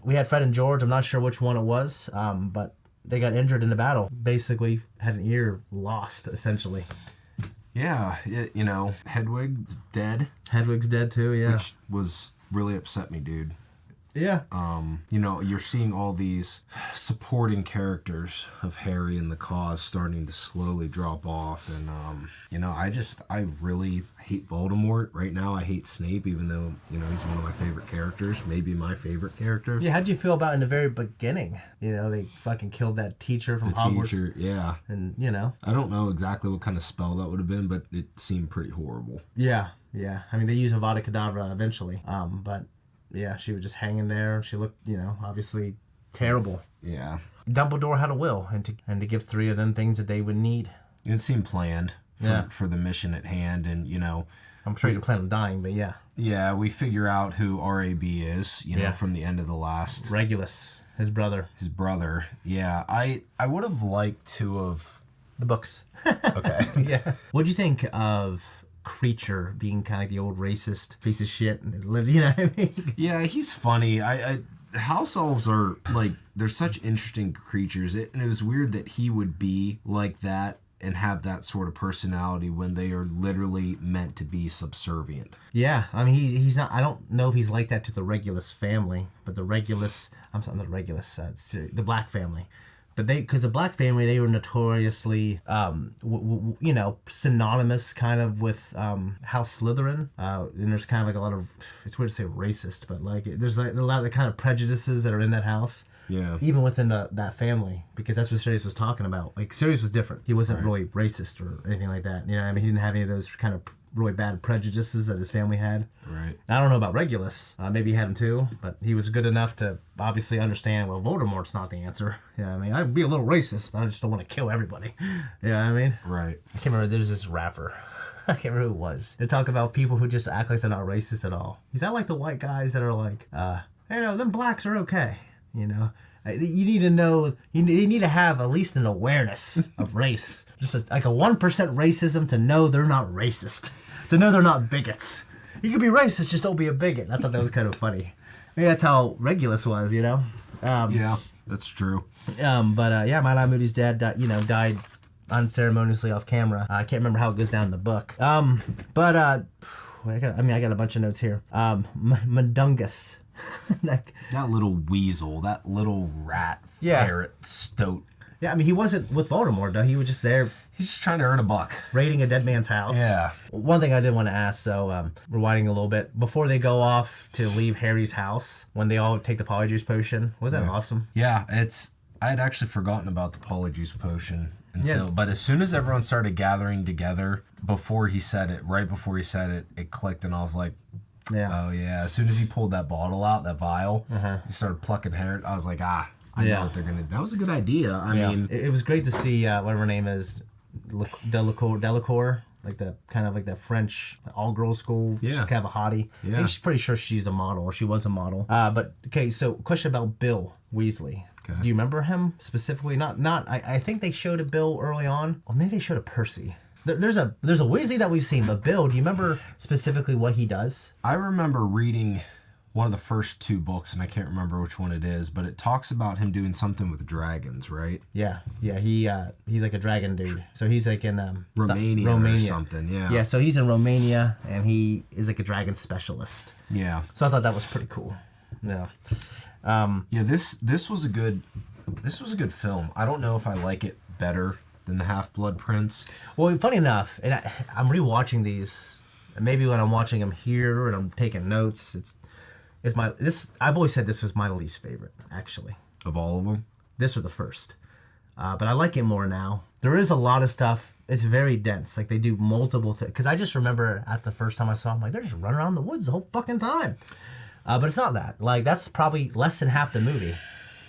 we had Fred and George. I'm not sure which one it was. But they got injured in the battle. Basically, had an ear lost essentially. Yeah, Hedwig's dead. Hedwig's dead too. Yeah, which was really upset me, dude. Yeah. You're seeing all these supporting characters of Harry and the cause starting to slowly drop off. And, I really hate Voldemort. Right now, I hate Snape, even though, he's one of my favorite characters. Maybe my favorite character. Yeah, how'd you feel about in the very beginning? They fucking killed that teacher from Hogwarts. Teacher, yeah. And, I don't know exactly what kind of spell that would have been, but it seemed pretty horrible. Yeah. I mean, they use Avada Kedavra eventually. But... yeah, she was just hanging there. She looked, obviously terrible. Yeah. Dumbledore had a will, and to give 3 of them things that they would need. It seemed planned for the mission at hand, and I'm sure you plan on dying, but yeah. Yeah, we figure out who RAB is, from the end of the last. Regulus, his brother. Yeah, I would have liked to have the books. Okay. Yeah. What'd you think of Creature being kind of like the old racist piece of shit and live, you know what I mean? Yeah, he's funny. House elves are like, they're such interesting creatures, and it was weird that he would be like that and have that sort of personality when they are literally meant to be subservient. Yeah, I mean, he's not. I don't know if he's like that to the Regulus family, but the Regulus, the Black family. But because the Black family, they were notoriously, synonymous kind of with House Slytherin. And there's kind of like a lot of, it's weird to say racist, but like there's like a lot of the kind of prejudices that are in that house. Yeah. Even within that family, because that's what Sirius was talking about. Like, Sirius was different. He wasn't really racist or anything like that. You know what I mean? He didn't have any of those kind of really bad prejudices that his family had. Right. I don't know about Regulus. Maybe he had them too, but he was good enough to obviously understand, well, Voldemort's not the answer. You know what I mean? I'd be a little racist, but I just don't want to kill everybody. You know what I mean? Right. I can't remember. There's this rapper. I can't remember who it was. They talk about people who just act like they're not racist at all. Is that like the white guys that are like, them blacks are okay, You need to know, you need to have at least an awareness of race. Just like a 1% racism to know they're not racist. To know they're not bigots. You can be racist, just don't be a bigot. I thought that was kind of funny. Maybe that's how Regulus was, Yeah, that's true. Mad-Eye Moody's dad, died unceremoniously off camera. I can't remember how it goes down in the book. I got a bunch of notes here. Mundungus. That little weasel, that little rat, ferret, stoat. Yeah, I mean, he wasn't with Voldemort, though. He was just there. He's just trying to earn a buck. Raiding a dead man's house. Yeah. One thing I did want to ask, rewinding a little bit, before they go off to leave Harry's house, when they all take the Polyjuice Potion, wasn't that awesome? Yeah, I had actually forgotten about the Polyjuice Potion but as soon as everyone started gathering together, right before he said it, it clicked, and I was like, yeah. Oh, yeah. As soon as he pulled that bottle out, that vial, he started plucking hair. I was like, I know what they're going to do. That was a good idea. I mean... It was great to see, whatever her name is, Delacour, like the kind of like that French all-girls school. Yeah. She's kind of a hottie. Yeah. I think she's pretty sure she's a model, or she was a model. So question about Bill Weasley. Okay. Do you remember him specifically? I think they showed a Bill early on. Or maybe they showed a Percy. There's a Weasley that we've seen, but Bill, do you remember specifically what he does? I remember reading one of the first 2 books, and I can't remember which one it is, but it talks about him doing something with dragons, right? Yeah. He's like a dragon dude. So he's like in Romania or something. Yeah. Yeah. So he's in Romania, and he is like a dragon specialist. Yeah. So I thought that was pretty cool. Yeah. This was a good film. I don't know if I like it better than the Half-Blood Prince. Well, funny enough, and I'm rewatching these. Maybe when I'm watching them here and I'm taking notes, I've always said this was my least favorite, actually. Of all of them? This or the first. But I like it more now. There is a lot of stuff. It's very dense. Like, they do multiple things. Because I just remember at the first time I saw them, like, they're just running around the woods the whole fucking time. But it's not that. Like, that's probably less than half the movie.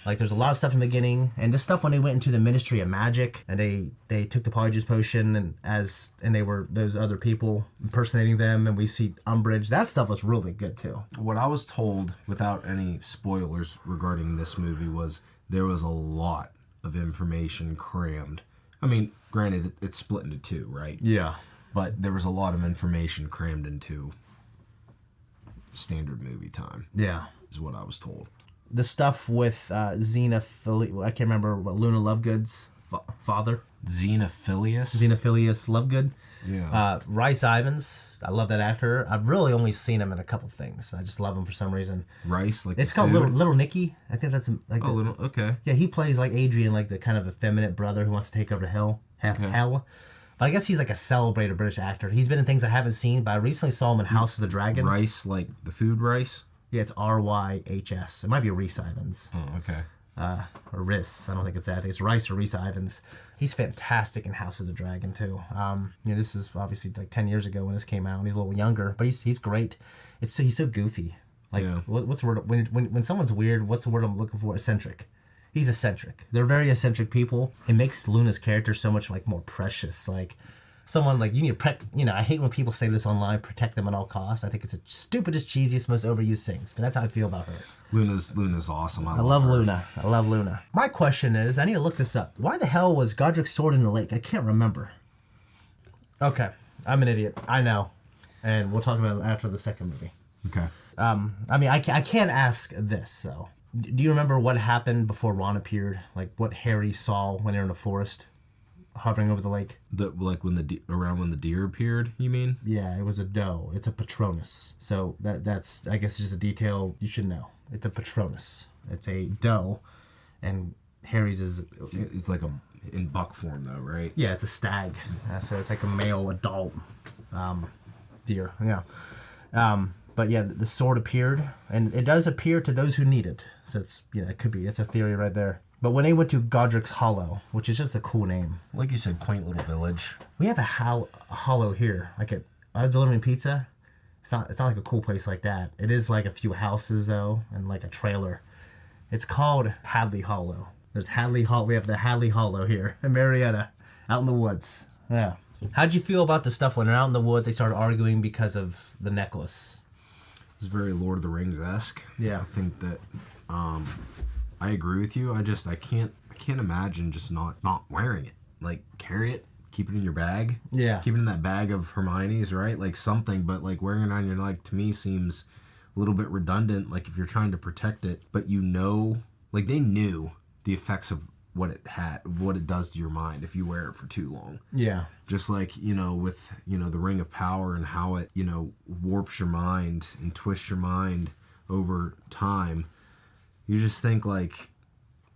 Like, there's a lot of stuff in the beginning, and this stuff when they went into the Ministry of Magic, and they took the Polyjuice Potion, and they were those other people impersonating them, and we see Umbridge. That stuff was really good too. What I was told, without any spoilers regarding this movie, was there was a lot of information crammed. I mean, granted, it's split into 2, right? Yeah. But there was a lot of information crammed into standard movie time. Yeah. Is what I was told. The stuff with Xenophilius, I can't remember what Luna Lovegood's father. Xenophilius Lovegood. Yeah. Rhys Ifans, I love that actor. I've really only seen him in a couple things. I just love him for some reason. Rice, like it's called Little Nicky. I think that's like Little. Okay. Yeah, he plays like Adrian, like the kind of effeminate brother who wants to take over hell. But I guess he's like a celebrated British actor. He's been in things I haven't seen, but I recently saw him in House of the Dragon. Rice, like the food rice. Yeah, it's Ryhs. It might be Rhys Ifans. Oh, okay. Or Rhys. I don't think it's that. It's Rice or Rhys Ifans. He's fantastic in House of the Dragon too. This is obviously like 10 years ago when this came out. And he's a little younger, but he's great. He's so goofy. Like what's the word when someone's weird? What's the word I'm looking for? Eccentric. He's eccentric. They're very eccentric people. It makes Luna's character so much like more precious. Like someone like you need to I hate when people say this online, protect them at all costs. I think it's the stupidest, cheesiest, most overused things. But that's how I feel about her. Luna's awesome. I love Luna. I love Luna. My question is, I need to look this up. Why the hell was Godric's sword in the lake? I can't remember. Okay, I'm an idiot. I know, and we'll talk about it after the second movie. Okay. I can't ask this. So, do you remember what happened before Ron appeared? Like what Harry saw when they were in the forest? Hovering over the lake. When the deer appeared, you mean? Yeah, it was a doe. It's a Patronus. So that's I guess just a detail you should know. It's a Patronus. It's a doe, and Harry's is. It's like in buck form though, right? Yeah, it's a stag. So it's like a male adult deer. Yeah. But yeah, the sword appeared, and it does appear to those who need it. So it's it could be. It's a theory right there. But when they went to Godric's Hollow, which is just a cool name. Like you said, quaint little village. We have a hollow here. I was delivering pizza. It's not like a cool place like that. It is like a few houses though, and like a trailer. It's called Hadley Hollow. There's Hadley Hollow. We have the Hadley Hollow here in Marietta, out in the woods. Yeah. How'd you feel about the stuff when they're out in the woods? They started arguing because of the necklace. It's very Lord of the Rings-esque. Yeah. I think that. I agree with you. I can't imagine just not wearing it. Like carry it, keep it in your bag. Yeah. Keep it in that bag of Hermione's, right? Like something, but like wearing it on your leg to me seems a little bit redundant. Like if you're trying to protect it, but like they knew the effects of what it does to your mind if you wear it for too long. Yeah. Just like, with, the Ring of Power and how it, warps your mind and twists your mind over time. You just think like,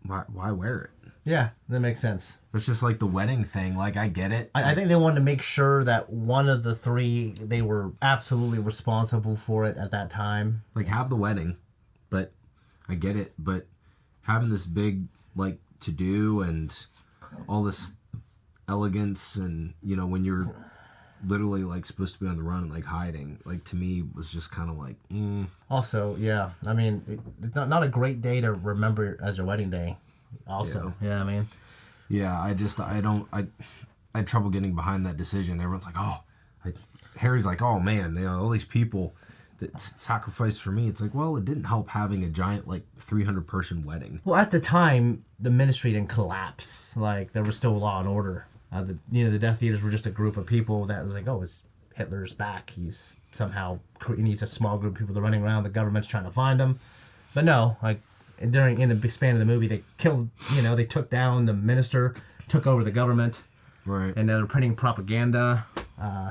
why wear it? Yeah, that makes sense. It's just like the wedding thing. Like I get it. I think they wanted to make sure that one of the three, they were absolutely responsible for it at that time. Like have the wedding, but I get it. But having this big like to do and all this elegance and when you're literally like supposed to be on the run and like hiding, like to me was just kind of like Also, yeah, I mean it's not a great day to remember as your wedding day also. Yeah, I mean I had trouble getting behind that decision. Everyone's like Harry's like, oh man, all these people that sacrificed for me. It's like, well, it didn't help having a giant like 300 person wedding. Well, at the time the ministry didn't collapse. Like there was still law and order. The Death Eaters were just a group of people that was like, oh, it's Hitler's back. He's somehow he needs a small group of people that are running around. The government's trying to find him, but no, like in the span of the movie, they killed. They took down the minister, took over the government, right? And they were printing propaganda,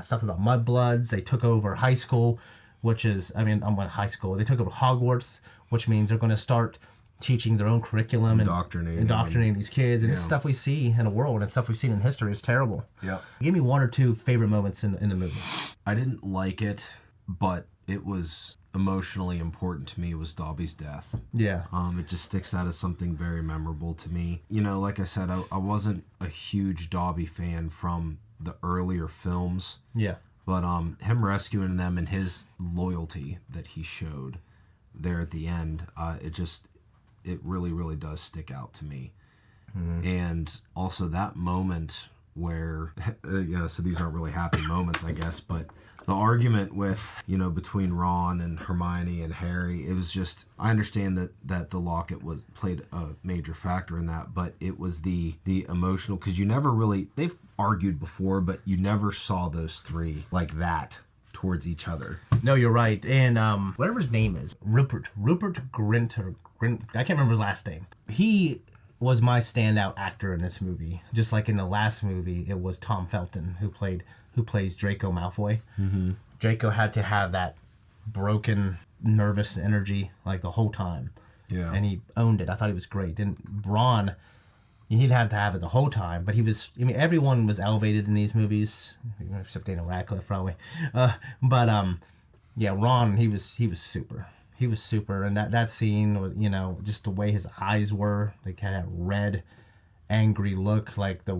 stuff about mudbloods. They took over high school, which is I'm high school. They took over Hogwarts, which means they're going to start teaching their own curriculum and indoctrinating these kids. And it's stuff we see in the world and stuff we've seen in history. It's terrible. Yeah. Give me one or two favorite moments in the movie. I didn't like it, but it was emotionally important to me was Dobby's death. Yeah. It just sticks out as something very memorable to me. Like I said, I wasn't a huge Dobby fan from the earlier films. Yeah. But him rescuing them and his loyalty that he showed there at the end, it really, really does stick out to me. Mm-hmm. And also that moment where, so these aren't really happy moments, I guess, but the argument with, between Ron and Hermione and Harry, it was just, I understand that the locket played a major factor in that, but it was the emotional, because you never really, they've argued before, but you never saw those three like that towards each other. No, you're right. And whatever his name is, Rupert Grint, I can't remember his last name. He was my standout actor in this movie. Just like in the last movie, it was Tom Felton who plays Draco Malfoy. Mm-hmm. Draco had to have that broken, nervous energy like the whole time. Yeah. And he owned it. I thought he was great. And Ron, he didn't have to have it the whole time, but everyone was elevated in these movies, except Daniel Radcliffe probably. Ron, he was super. He was super, and that scene with just the way his eyes were, like had that red, angry look, like the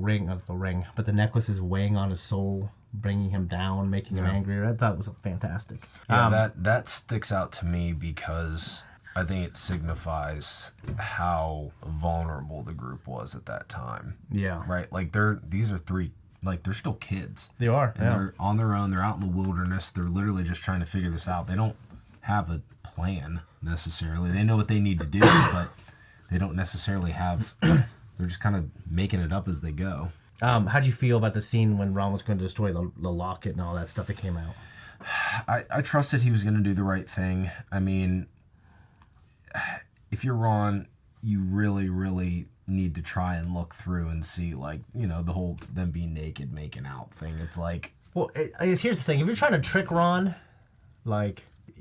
necklace is weighing on his soul, bringing him down, making him angrier. I thought it was fantastic. Yeah, that sticks out to me because I think it signifies how vulnerable the group was at that time. Yeah. Right? Like these are three, like they're still kids. They are. And they're on their own. They're out in the wilderness. They're literally just trying to figure this out. They don't have a plan necessarily. They know what they need to do, but they don't necessarily have, they're just kind of making it up as they go. How'd you feel about the scene when Ron was going to destroy the locket and all that stuff that came out? I trusted he was going to do the right thing. I mean, if you're Ron, you really, really need to try and look through and see, the whole them being naked, making out thing. It's like... Well, here's the thing. If you're trying to trick Ron,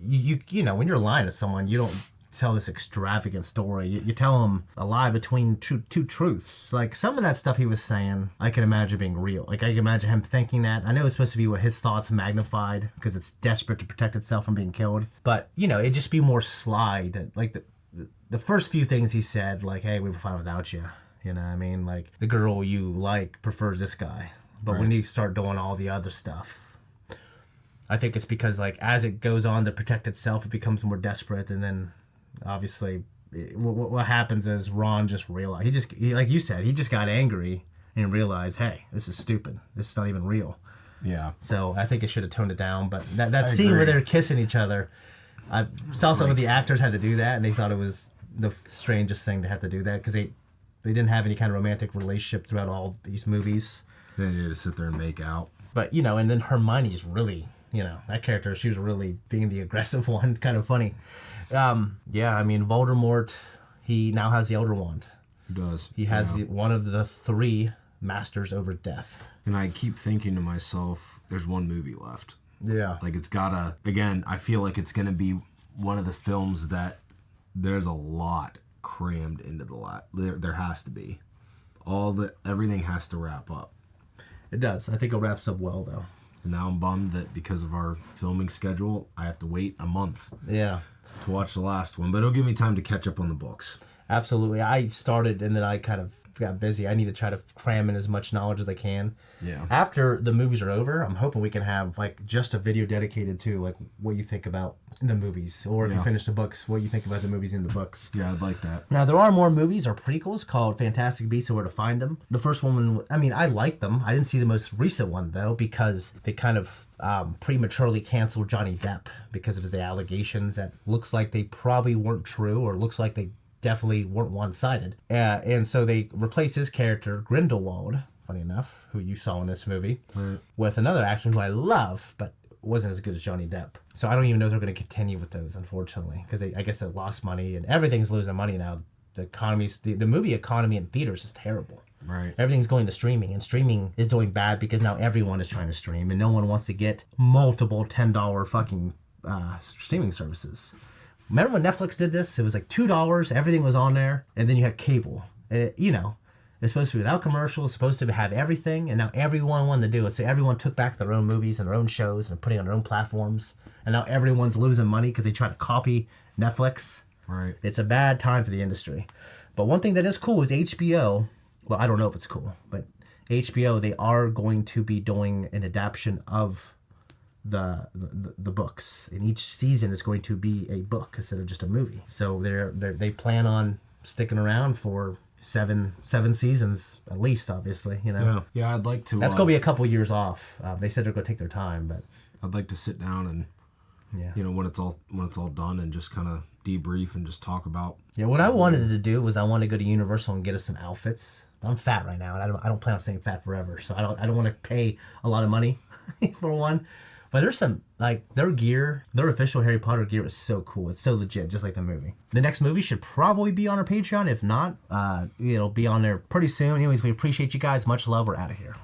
you when you're lying to someone, you don't tell this extravagant story. You tell him a lie between two truths. Like some of that stuff he was saying, I can imagine being real. Like I can imagine him thinking that. I know it's supposed to be what his thoughts magnified because it's desperate to protect itself from being killed. But it'd just be more sly. Like the first few things he said, like, "Hey, we were fine without you." You know what I mean? Like the girl you like prefers this guy. But when you start doing all the other stuff, I think it's because as it goes on to protect itself, it becomes more desperate, and then obviously what happens is Ron just realized he like you said, he just got angry and realized, hey, this is stupid. This is not even real. Yeah. So I think it should have toned it down. But that scene where they're kissing each other, I saw some of the actors had to do that, and they thought it was the strangest thing to have to do that because they didn't have any kind of romantic relationship throughout all these movies. They needed to sit there and make out. But and then Hermione's really. That character, she was really being the aggressive one, kind of funny. Voldemort, he now has the Elder Wand. He does. He has one of the three masters over death. And I keep thinking to myself, there's one movie left. Yeah. Like it's gotta, again, I feel like it's gonna be one of the films that there's a lot crammed into the lot. There has to be. Everything has to wrap up. It does. I think it wraps up well, though. And now I'm bummed that because of our filming schedule, I have to wait a month to watch the last one. But it'll give me time to catch up on the books. Absolutely. I started and then I kind of got busy. I need to try to cram in as much knowledge as I can. Yeah. After the movies are over, I'm hoping we can have just a video dedicated to what you think about the movies, or if you finish the books, what you think about the movies in the books. Yeah, I'd like that. Now there are more movies or prequels called Fantastic Beasts and Where to Find Them. The first one, I like them. I didn't see the most recent one though because they kind of prematurely canceled Johnny Depp because of the allegations that looks like they probably weren't true, or looks like they definitely weren't one-sided. And so they replaced his character, Grindelwald, funny enough, who you saw in this movie, with another actor who I love, but wasn't as good as Johnny Depp. So I don't even know if they're going to continue with those, unfortunately, because I guess they lost money, and everything's losing money now. The movie economy in theaters is terrible. Right. Everything's going to streaming, and streaming is doing bad because now everyone is trying to stream, and no one wants to get multiple $10 fucking streaming services. Remember when Netflix did this? It was like $2, everything was on there, and then you had cable. And it's supposed to be without commercials, it's supposed to have everything, and now everyone wanted to do it. So everyone took back their own movies and their own shows and putting on their own platforms, and now everyone's losing money because they try to copy Netflix. Right. It's a bad time for the industry. But one thing that is cool is HBO. Well, I don't know if it's cool, but HBO, they are going to be doing an adaptation of the books, and each season is going to be a book instead of just a movie. So they plan on sticking around for seven seasons at least, obviously. Yeah, I'd like to. That's gonna be a couple years off. They said they're gonna take their time, but I'd like to sit down and when it's all done and just kind of debrief and just talk about. Yeah, what I wanted to do was I wanted to go to Universal and get us some outfits. I'm fat right now, and I don't plan on staying fat forever, so I don't want to pay a lot of money for one. But there's some, their gear, their official Harry Potter gear is so cool. It's so legit, just like the movie. The next movie should probably be on our Patreon. If not, it'll be on there pretty soon. Anyways, we appreciate you guys. Much love. We're out of here.